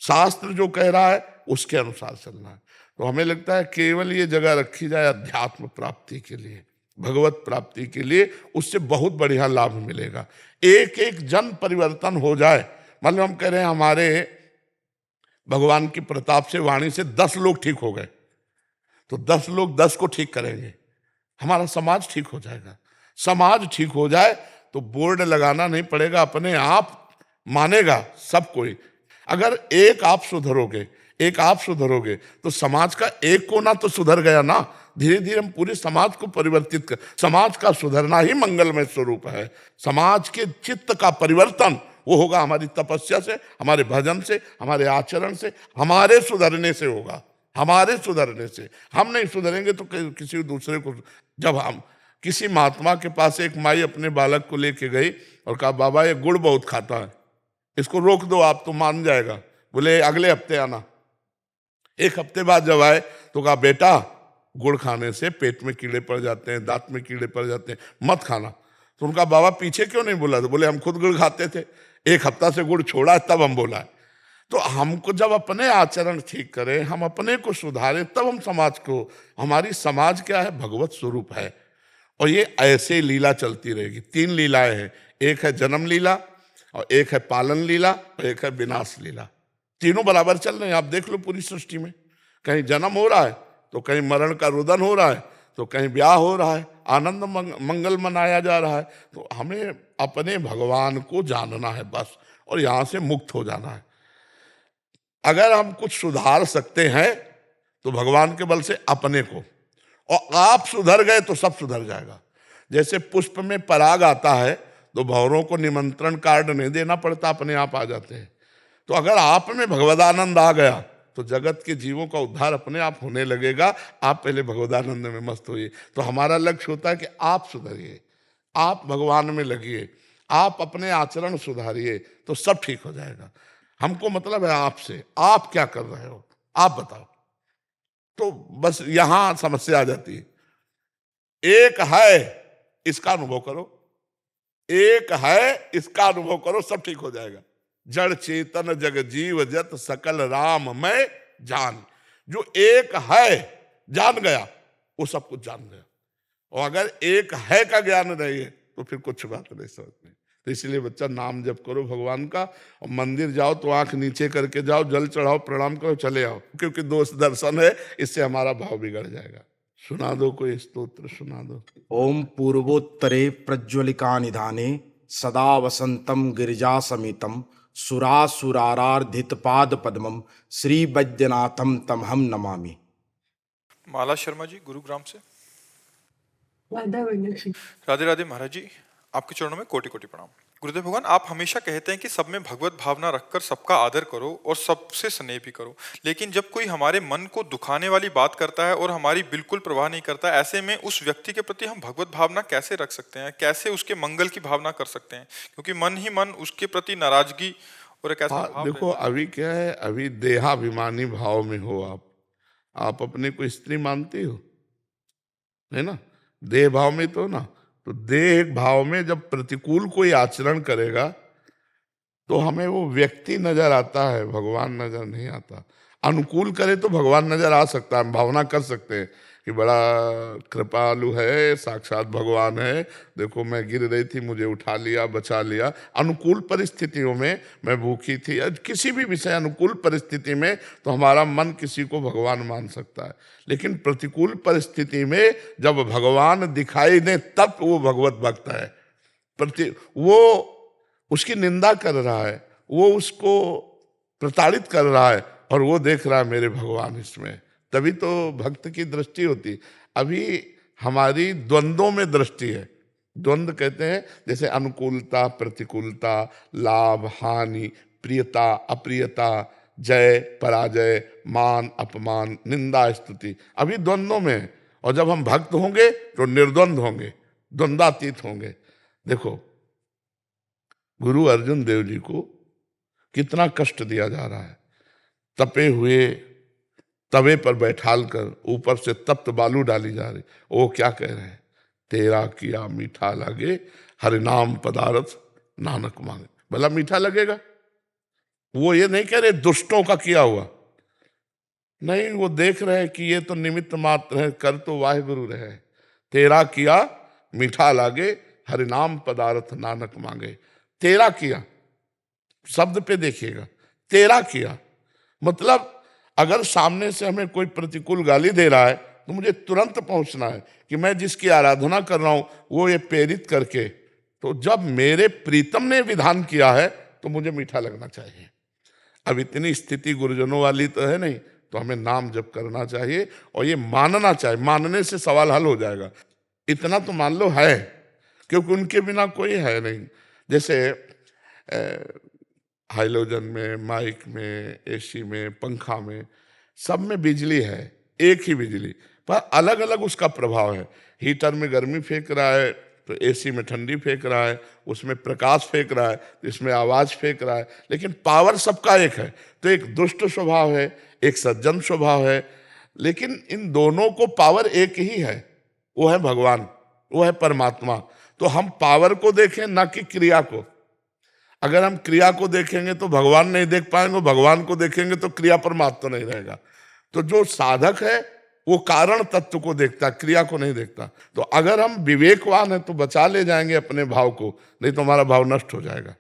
शास्त्र जो कह रहा है उसके अनुसार चलना है। तो हमें लगता है केवल ये जगह रखी जाए अध्यात्म प्राप्ति के लिए, भगवत प्राप्ति के लिए, उससे बहुत बढ़िया लाभ मिलेगा। एक एक जन परिवर्तन हो जाए। मतलब हम कह रहे हैं हमारे भगवान की प्रताप से, वाणी से 10 लोग ठीक हो गए, तो 10 लोग 10 को ठीक करेंगे, हमारा समाज ठीक हो जाएगा। समाज ठीक हो जाए तो बोर्ड लगाना नहीं पड़ेगा, अपने आप मानेगा सब कोई। अगर एक आप सुधरोगे तो समाज का एक कोना तो सुधर गया ना। धीरे धीरे हम पूरे समाज को परिवर्तित कर, समाज का सुधरना ही मंगलमय स्वरूप है। समाज के चित्त का परिवर्तन वो होगा हमारी तपस्या से, हमारे भजन से, हमारे आचरण से, हमारे सुधरने से होगा। हमारे सुधरने से, हम नहीं सुधरेंगे तो किसी दूसरे को। जब हम किसी महात्मा के पास एक माई अपने बालक को लेके गई और कहा, बाबा ये गुड़ बहुत खाता है, इसको रोक दो आप तो मान जाएगा। बोले अगले हफ्ते आना। 1 हफ्ते बाद जब आए तो कहा, बेटा गुड़ खाने से पेट में कीड़े पड़ जाते हैं, दांत में कीड़े पड़ जाते हैं, मत खाना। तो उनका, बाबा पीछे क्यों नहीं बोला? तो बोले हम खुद गुड़ खाते थे, 1 हफ्ता से गुड़ छोड़ा है तब हम बोला है। तो हमको जब अपने आचरण ठीक करें, हम अपने को सुधारें, तब हम समाज को, हमारी समाज क्या है? भगवत स्वरूप है। और ये ऐसे लीला चलती रहेगी। 3 लीलाएं हैं, एक है जन्म लीला और एक है पालन लीला और एक है विनाश लीला। तीनों बराबर चल रहे हैं। आप देख लो पूरी सृष्टि में, कहीं जन्म हो रहा है तो कहीं मरण का रुदन हो रहा है, तो कहीं ब्याह हो रहा है, आनंद मंगल मनाया जा रहा है। तो हमें अपने भगवान को जानना है बस, और यहां से मुक्त हो जाना है। अगर हम कुछ सुधार सकते हैं तो भगवान के बल से अपने को, और आप सुधर गए तो सब सुधर जाएगा। जैसे पुष्प में पराग आता है तो भंवरों को निमंत्रण कार्ड नहीं देना पड़ता, अपने आप आ जाते हैं। तो अगर आप में भगवदानंद आ गया तो जगत के जीवों का उद्धार अपने आप होने लगेगा। आप पहले भगवदानंद में मस्त होइए। तो हमारा लक्ष्य होता है कि आप सुधरिए, आप भगवान में लगिए, आप अपने आचरण सुधारिए, तो सब ठीक हो जाएगा। हमको मतलब है आपसे, आप क्या कर रहे हो, आप बताओ। तो बस यहां समस्या आ जाती है। एक है इसका अनुभव करो, एक है इसका अनुभव करो, सब ठीक हो जाएगा। जड़ चेतन जग जीव जत सकल राम मैं जान। जो एक है जान गया वो सब कुछ जान गया। और अगर एक है का ज्ञान नहीं है तो फिर कुछ बात नहीं समझ में। तो इसलिए बच्चा नाम जप करो भगवान का, और मंदिर जाओ तो आंख नीचे करके जाओ, जल चढ़ाओ, प्रणाम करो, चले आओ, क्योंकि दोस्त दर्शन है, इससे हमारा भाव बिगड़ जाएगा। सुना दो कोई स्तोत्र, सुना दो। ओम पूर्वोत्तरे प्रज्वलिका निधाने सदा वसंतम गिरिजा समेतम सुरासुरारार्धित पाद पद्मम श्री वैद्यनाथम तमहम नमामि। माला शर्मा जी गुरुग्राम से। राधा वैद्य। राधे राधे महाराज जी, आपके चरणों में कोटि कोटि प्रणाम। गुरुदेव भगवान, आप हमेशा कहते हैं कि सब में भगवत भावना रखकर सबका आदर करो और सबसे स्नेह भी करो, लेकिन जब कोई हमारे मन को दुखाने वाली बात करता है और हमारी बिल्कुल परवाह नहीं करता, ऐसे में उस व्यक्ति के प्रति हम भगवत भावना कैसे रख सकते हैं? कैसे उसके मंगल की भावना कर सकते हैं? क्योंकि मन ही मन उसके प्रति नाराजगी और एक ऐसा भाव देखो अभी क्या है, अभी देहाभिमानी भाव में हो आप अपने को स्त्री मानती हो, है ना? देह भाव में तो ना, तो देह भाव में जब प्रतिकूल कोई आचरण करेगा तो हमें वो व्यक्ति नजर आता है, भगवान नजर नहीं आता। अनुकूल करे तो भगवान नजर आ सकता है, हम भावना कर सकते हैं कि बड़ा कृपालु है, साक्षात भगवान है, देखो मैं गिर रही थी मुझे उठा लिया, बचा लिया। अनुकूल परिस्थितियों में, मैं भूखी थी, किसी भी विषय अनुकूल परिस्थिति में तो हमारा मन किसी को भगवान मान सकता है। लेकिन प्रतिकूल परिस्थिति में जब भगवान दिखाई दे तब वो भगवत भक्त है। वो उसकी निंदा कर रहा है, वो उसको प्रताड़ित कर रहा है, और वो देख रहा है मेरे भगवान इसमें, तभी तो भक्त की दृष्टि होती। अभी हमारी द्वंद्वों में दृष्टि है। द्वंद्व कहते हैं जैसे अनुकूलता, प्रतिकूलता, लाभ हानि, प्रियता अप्रियता, जय पराजय, मान अपमान, निंदा स्तुति, अभी द्वंद्वों में है। और जब हम भक्त होंगे तो निर्द्वंद होंगे, द्वंद्वातीत होंगे। देखो गुरु अर्जुन देव जी को कितना कष्ट दिया जा रहा है, तपे हुए तवे पर बैठाल कर ऊपर से तप्त बालू डाली जा रही। वो क्या कह रहे हैं? तेरा किया मीठा लगे हरि नाम पदारथ नानक मांगे। भला मीठा लगेगा? वो ये नहीं कह रहे दुष्टों का किया हुआ, नहीं, वो देख रहे हैं कि ये तो निमित्त मात्र है, कर तो वाहिगुरु रहे। तेरा किया मीठा लागे, हरिनाम पदार्थ नानक मांगे। तेरा किया शब्द पे देखिएगा, तेरा किया मतलब अगर सामने से हमें कोई प्रतिकूल गाली दे रहा है तो मुझे तुरंत पहुंचना है कि मैं जिसकी आराधना कर रहा हूं वो ये प्रेरित करके, तो जब मेरे प्रीतम ने विधान किया है तो मुझे मीठा लगना चाहिए। अब इतनी स्थिति गुरुजनों वाली तो है नहीं, तो हमें नाम जप करना चाहिए और ये मानना चाहिए, मानने से सवाल हल हो जाएगा। इतना तो मान लो है, क्योंकि उनके बिना कोई है नहीं। जैसे हाइलोजन में, माइक में, एसी में, पंखा में, सब में बिजली है, एक ही बिजली, पर अलग अलग उसका प्रभाव है। हीटर में गर्मी फेंक रहा है तो एसी में ठंडी फेंक रहा है, उसमें प्रकाश फेंक रहा है तो इसमें आवाज फेंक रहा है, लेकिन पावर सबका एक है। तो एक दुष्ट स्वभाव है, एक सज्जन स्वभाव है, लेकिन इन दोनों को पावर एक ही है, वो है भगवान, वो है परमात्मा। तो हम पावर को देखें ना कि क्रिया को। अगर हम क्रिया को देखेंगे तो भगवान नहीं देख पाएंगे, भगवान को देखेंगे तो क्रिया परमात्मा तो नहीं रहेगा। तो जो साधक है वो कारण तत्व को देखता, क्रिया को नहीं देखता। तो अगर हम विवेकवान हैं तो बचा ले जाएंगे अपने भाव को, नहीं तो हमारा भाव नष्ट हो जाएगा।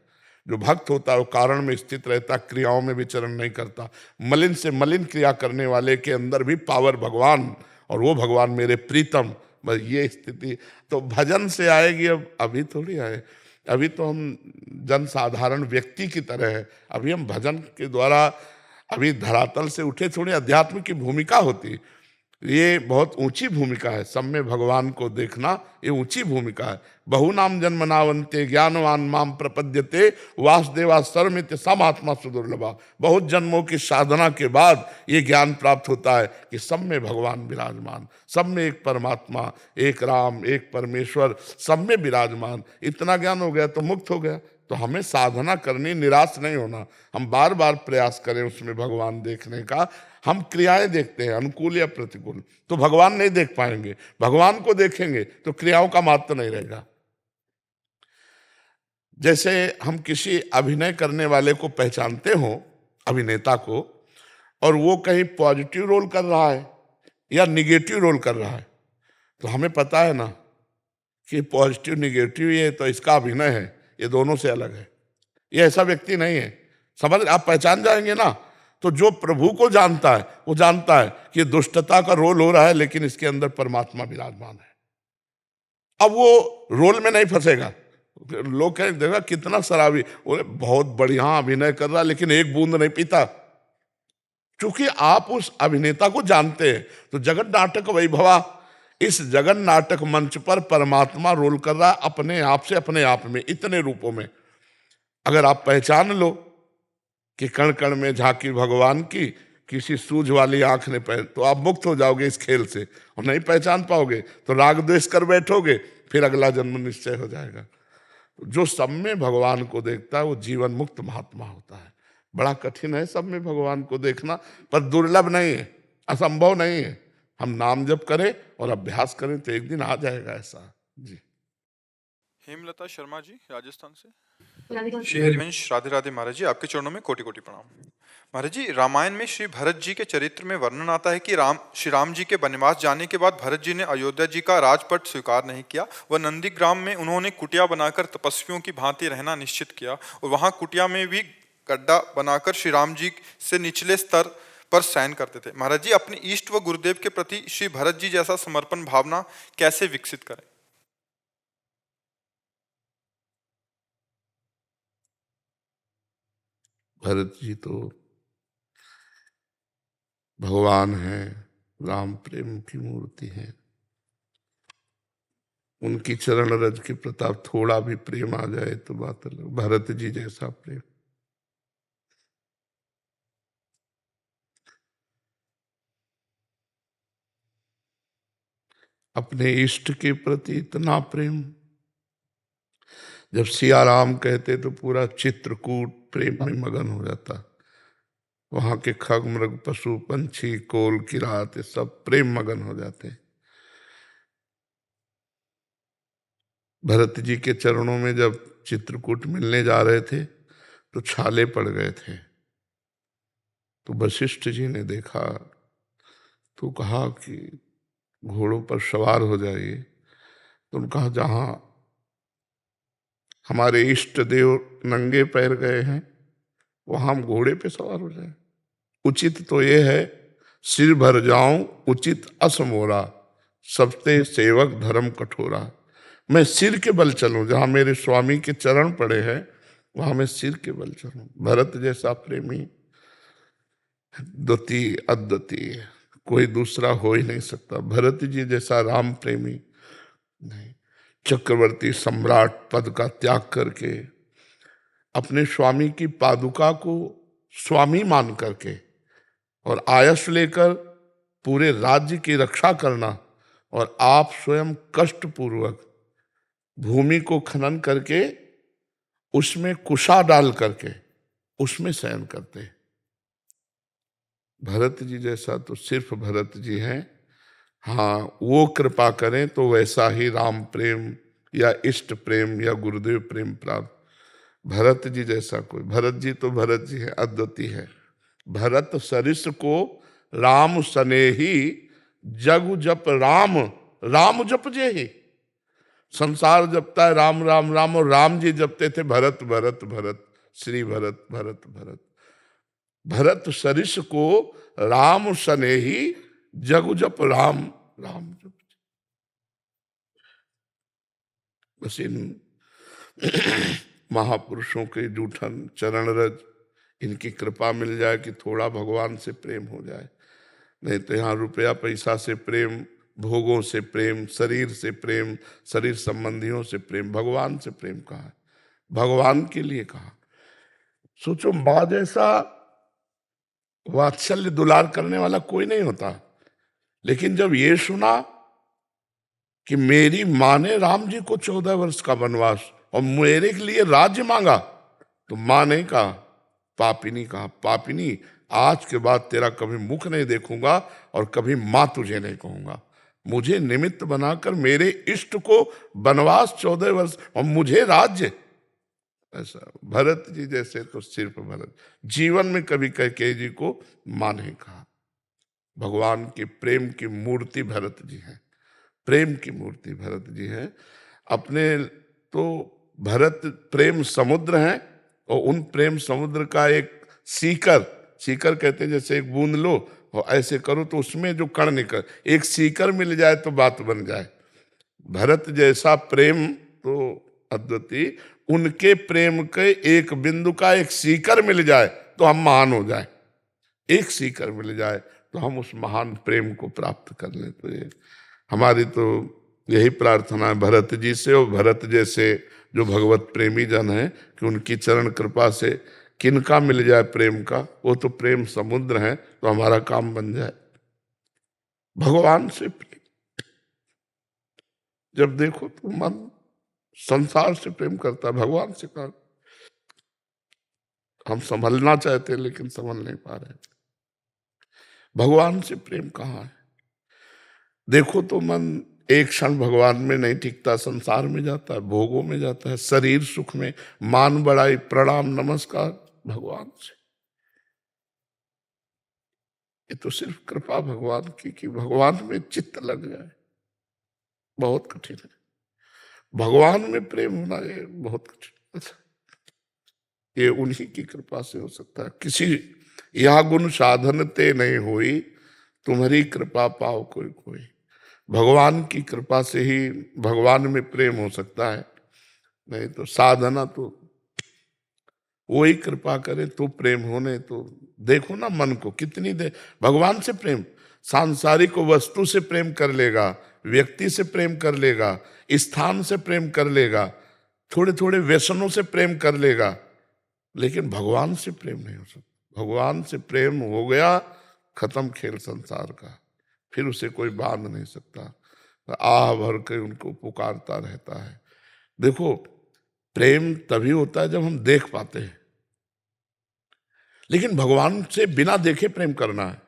जो भक्त होता है वो कारण में स्थित रहता, क्रियाओं में विचरण नहीं करता। मलिन से मलिन क्रिया करने वाले के अंदर भी पावर भगवान, और वो भगवान मेरे प्रीतम, बस ये स्थिति तो भजन से आएगी। अब अभी थोड़ी आए, अभी तो हम जन साधारण व्यक्ति की तरह है। अभी हम भजन के द्वारा अभी धरातल से उठे, थोड़ी अध्यात्म की भूमिका होती, ये बहुत ऊंची भूमिका है। सब में भगवान को देखना ये ऊंची भूमिका है। बहु नाम जन्मनावंते ज्ञानवान माम प्रपद्यते वासुदेवा सर्वमित्य समात्मा सुदुर्लभा। बहुत जन्मों की साधना के बाद ये ज्ञान प्राप्त होता है कि सब में भगवान विराजमान, सब में एक परमात्मा, एक राम, एक परमेश्वर, सब में विराजमान। इतना ज्ञान हो गया तो मुक्त हो गया। तो हमें साधना करनी, निराश नहीं होना, हम बार बार प्रयास करें उसमें भगवान देखने का। हम क्रियाएं देखते हैं अनुकूल या प्रतिकूल, तो भगवान नहीं देख पाएंगे। भगवान को देखेंगे तो क्रियाओं का महत्व नहीं रहेगा। जैसे हम किसी अभिनय करने वाले को पहचानते हो, अभिनेता को, और वो कहीं पॉजिटिव रोल कर रहा है या निगेटिव रोल कर रहा है, तो हमें पता है ना कि पॉजिटिव निगेटिव ये तो इसका अभिनय है, ये दोनों से अलग है। ये ऐसा व्यक्ति नहीं है, समझ, आप पहचान जाएंगे ना। तो जो प्रभु को जानता है वो जानता है कि दुष्टता का रोल हो रहा है, लेकिन इसके अंदर परमात्मा विराजमान है। अब वो रोल में नहीं फंसेगा। लोग कहें देखा कितना शराबी, बहुत बढ़िया अभिनय कर रहा है लेकिन एक बूंद नहीं पीता। क्योंकि आप उस अभिनेता को जानते हैं। तो जगत नाटक वैभवा, इस जगन नाटक मंच पर परमात्मा रोल कर रहा है अपने आप से, अपने आप में, इतने रूपों में। अगर आप पहचान लो कि कण कण में झांकी भगवान की, किसी सूझ वाली आंख ने पहन, तो आप मुक्त हो जाओगे इस खेल से। और नहीं पहचान पाओगे तो राग द्वेष कर बैठोगे, फिर अगला जन्म निश्चय हो जाएगा। जो सब में भगवान को देखता है वो जीवन मुक्त महात्मा होता है। बड़ा कठिन है सब में भगवान को देखना, पर दुर्लभ नहीं है, असंभव नहीं है। हम नाम जप करें और अभ्यास करें तो एक दिन आ जाएगा ऐसा। जी। हेमलता शर्मा जी राजस्थान से। राधे हरिवंश राधे राधे महाराज जी, आपके चरणों में कोटि कोटि प्रणाम। महाराज जी, रामायण में श्री भरत जी के चरित्र में वर्णन आता है कि श्री राम जी के वनवास जाने के बाद भरत जी ने अयोध्या जी का राजपट स्वीकार नहीं किया। वह नंदीग्राम में उन्होंने कुटिया बनाकर तपस्वियों की भांति रहना निश्चित किया, और वहां कुटिया में भी गड्ढा बनाकर श्री राम जी से निचले स्तर पर शयन करते थे। महाराज जी, अपने इष्ट व गुरुदेव के प्रति श्री भरत जी जैसा समर्पण भावना कैसे विकसित करें? भरत जी तो भगवान है, राम प्रेम की मूर्ति है। उनकी चरण रज के प्रताप थोड़ा भी प्रेम आ जाए तो बात अलग। भरत जी जैसा प्रेम, अपने इष्ट के प्रति इतना प्रेम। जब सिया राम कहते तो पूरा चित्रकूट प्रेम में मगन हो जाता। वहां के खग मृग पशु पंछी कोल किरात सब प्रेम मगन हो जाते। भरत जी के चरणों में जब चित्रकूट मिलने जा रहे थे तो छाले पड़ गए थे। तो वशिष्ठ जी ने देखा तो कहा कि घोड़ों पर सवार हो जाइए। तो उन्होंने कहा जहां हमारे इष्ट देव नंगे पैर गए हैं वहां हम घोड़े पे सवार हो जाए। उचित तो ये है सिर भर जाऊं उचित असमोरा, सबते सेवक धर्म कठोरा। मैं सिर के बल चलूं, जहां मेरे स्वामी के चरण पड़े हैं वहां मैं सिर के बल चलूं। भरत जैसा प्रेमी द्वितीय अद्वितीय कोई दूसरा हो ही नहीं सकता। भरत जी जैसा राम प्रेमी नहीं। चक्रवर्ती सम्राट पद का त्याग करके अपने स्वामी की पादुका को स्वामी मान करके और आयस लेकर पूरे राज्य की रक्षा करना, और आप स्वयं कष्ट पूर्वक भूमि को खनन करके उसमें कुशा डाल करके उसमें शयन करते। भरत जी जैसा तो सिर्फ भरत जी हैं। हाँ, वो कृपा करें तो वैसा ही राम प्रेम या इष्ट प्रेम या गुरुदेव प्रेम प्राप्त। भरत जी जैसा कोई, भरत जी तो भरत जी है, अद्वितीय है। भरत सरिस को राम सनेही, जग जप राम राम जप जे ही। संसार जपता है राम राम राम, और राम जी जपते थे भरत भरत भरत, श्री भरत भरत भरत। भरत सरिस को राम सनेही, जग जप राम राम जप। बस इन महापुरुषों के जूठन चरण रज, इनकी कृपा मिल जाए कि थोड़ा भगवान से प्रेम हो जाए। नहीं तो यहाँ रुपया पैसा से प्रेम, भोगों से प्रेम, शरीर से प्रेम, शरीर संबंधियों से प्रेम, भगवान से प्रेम कहाँ है? भगवान के लिए कहा। सोचो, माँ जैसा वात्सल्य दुलार करने वाला कोई नहीं होता। लेकिन जब ये सुना कि मेरी माँ ने राम जी को 14 वर्ष का वनवास और मेरे के लिए राज्य मांगा, तो माँ ने कहा, पापिनी कहा, पापिनी आज के बाद तेरा कभी मुख नहीं देखूंगा और कभी माँ तुझे नहीं कहूंगा। मुझे निमित्त बनाकर मेरे इष्ट को वनवास 14 वर्ष और मुझे राज्य। ऐसा भरत जी जैसे तो सिर्फ भरत, जीवन में कभी कैकेयी जी को माँ नहीं कहा। भगवान के प्रेम की मूर्ति भरत जी हैं, प्रेम की मूर्ति भरत जी हैं। अपने तो भरत प्रेम समुद्र हैं, और उन प्रेम समुद्र का एक सीकर, सीकर कहते हैं जैसे एक बूंद लो और ऐसे करो तो उसमें जो कण निकल, एक सीकर मिल जाए तो बात बन जाए। भरत जैसा प्रेम तो अद्वितीय, उनके प्रेम के एक बिंदु का एक सीकर मिल जाए तो हम महान हो जाए। एक सीकर मिल जाए तो हम उस महान प्रेम को प्राप्त कर लें। तो ये हमारी तो यही प्रार्थना है भरत जी से और भरत जैसे जो भगवत प्रेमी जन हैं कि उनकी चरण कृपा से किनका मिल जाए प्रेम का, वो तो प्रेम समुद्र है, तो हमारा काम बन जाए। भगवान से प्रेम जब देखो तो मन संसार से प्रेम करता है, भगवान से कर। हम संभलना चाहते हैं लेकिन संभल नहीं पा रहे। भगवान से प्रेम कहाँ है? देखो तो मन एक क्षण भगवान में नहीं टिकता, संसार में जाता है, भोगों में जाता है, शरीर सुख में, मान बढ़ाई प्रणाम नमस्कार भगवान से। ये तो सिर्फ कृपा भगवान की कि भगवान में चित्त लग जाए, बहुत कठिन है। भगवान में प्रेम होना ये बहुत कठिन, ये उन्हीं की कृपा से हो सकता है। किसी यह गुण साधन ते नहीं हुई, तुम्हारी कृपा पाओ कोई कोई। भगवान की कृपा से ही भगवान में प्रेम हो सकता है, नहीं तो साधना तो वही कृपा करे तो प्रेम होने। तो देखो ना मन को कितनी देर भगवान से प्रेम, सांसारिक वस्तु से प्रेम कर लेगा, व्यक्ति से प्रेम कर लेगा, स्थान से प्रेम कर लेगा, थोड़े थोड़े व्यसनों से प्रेम कर लेगा, लेकिन भगवान से प्रेम नहीं हो सकता। भगवान से प्रेम हो गया, खत्म खेल संसार का, फिर उसे कोई बांध नहीं सकता। आह भर के उनको पुकारता रहता है। देखो, प्रेम तभी होता है जब हम देख पाते हैं, लेकिन भगवान से बिना देखे प्रेम करना है,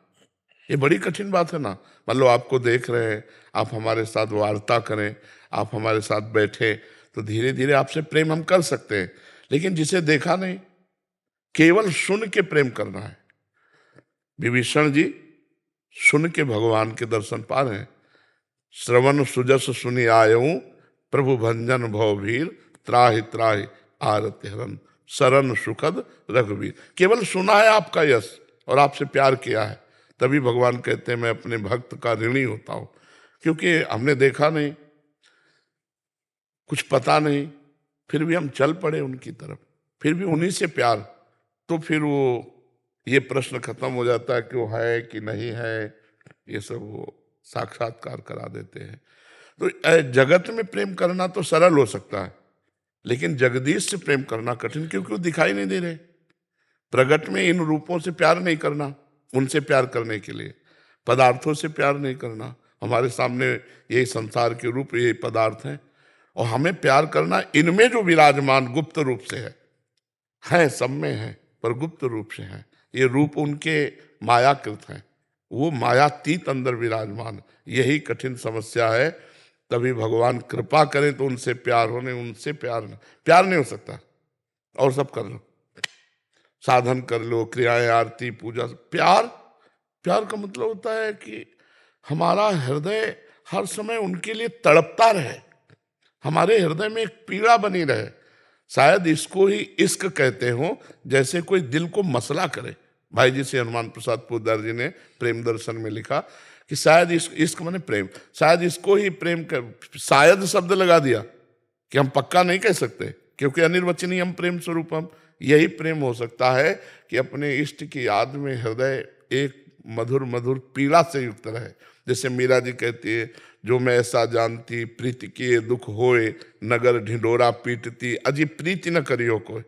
ये बड़ी कठिन बात है ना। मान लो आपको देख रहे हैं, आप हमारे साथ वार्ता करें, आप हमारे साथ बैठे, तो धीरे धीरे आपसे प्रेम हम कर सकते हैं। लेकिन जिसे देखा नहीं, केवल सुन के प्रेम करना है। विभीषण जी सुन के भगवान के दर्शन पा रहे हैं। श्रवण सुजस सुनि आयऊं, प्रभु भंजन भवभीर, त्राहि त्राहि आरति हरन, शरण सुखद रघुवीर। केवल सुना है आपका यश और आपसे प्यार किया है, तभी भगवान कहते हैं मैं अपने भक्त का ऋणी होता हूं। क्योंकि हमने देखा नहीं, कुछ पता नहीं, फिर भी हम चल पड़े उनकी तरफ, फिर भी उन्हीं से प्यार, तो फिर वो ये प्रश्न खत्म हो जाता है कि वो है कि नहीं है, ये सब वो साक्षात्कार करा देते हैं। तो जगत में प्रेम करना तो सरल हो सकता है, लेकिन जगदीश से प्रेम करना कठिन, क्योंकि वो दिखाई नहीं दे रहे। प्रगट में इन रूपों से प्यार नहीं करना, उनसे प्यार करने के लिए पदार्थों से प्यार नहीं करना। हमारे सामने यही संसार के रूप, ये पदार्थ हैं, और हमें प्यार करना इनमें जो विराजमान गुप्त रूप से है सब में है, पर गुप्त रूप से है। ये रूप उनके मायाकृत हैं, वो मायातीत अंदर विराजमान। यही कठिन समस्या है। तभी भगवान कृपा करें तो उनसे प्यार होने, उनसे प्यार नहीं हो सकता। और सब कर लो, साधन कर लो, क्रियाएं, आरती, पूजा, प्यार का मतलब होता है कि हमारा हृदय हर समय उनके लिए तड़पता रहे, हमारे हृदय में एक पीड़ा बनी रहे। शायद इसको ही इश्क कहते हो, जैसे कोई दिल को मसला करे। भाई जी से हनुमान प्रसाद पोद्दार जी ने प्रेम दर्शन में लिखा कि शायद इश्क माने प्रेम, शायद इसको ही प्रेम कर, शायद शब्द लगा दिया कि हम पक्का नहीं कह सकते, क्योंकि अनिर्वचनीय हम प्रेम स्वरूपम। यही प्रेम हो सकता है कि अपने इष्ट की याद में हृदय एक मधुर मधुर पीड़ा से युक्त रहे। जैसे मीरा जी कहती है, जो मैं ऐसा जानती प्रीति किए दुख होए, नगर ढिंडोरा पीटती, अजी प्रीति न करियो कोई।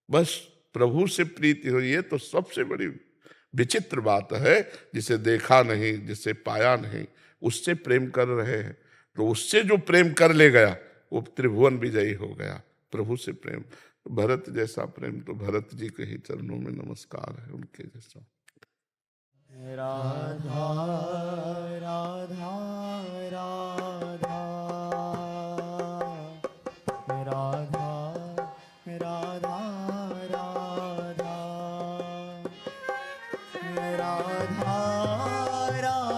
बस प्रभु से प्रीति हो, ये तो सबसे बड़ी विचित्र बात है। जिसे देखा नहीं, जिसे पाया नहीं, उससे प्रेम कर रहे हैं, तो उससे जो प्रेम कर ले गया वो त्रिभुवन विजयी हो गया। प्रभु से प्रेम, भरत जैसा प्रेम तो भरत जी के ही चरणों में नमस्कार है, उनके जैसा। राधा राधा राधा राधा राधा राधा राधा राधा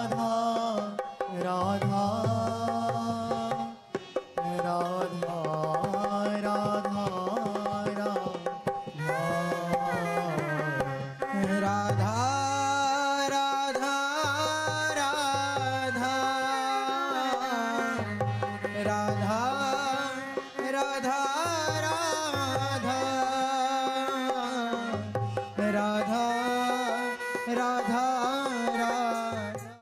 राधा राधा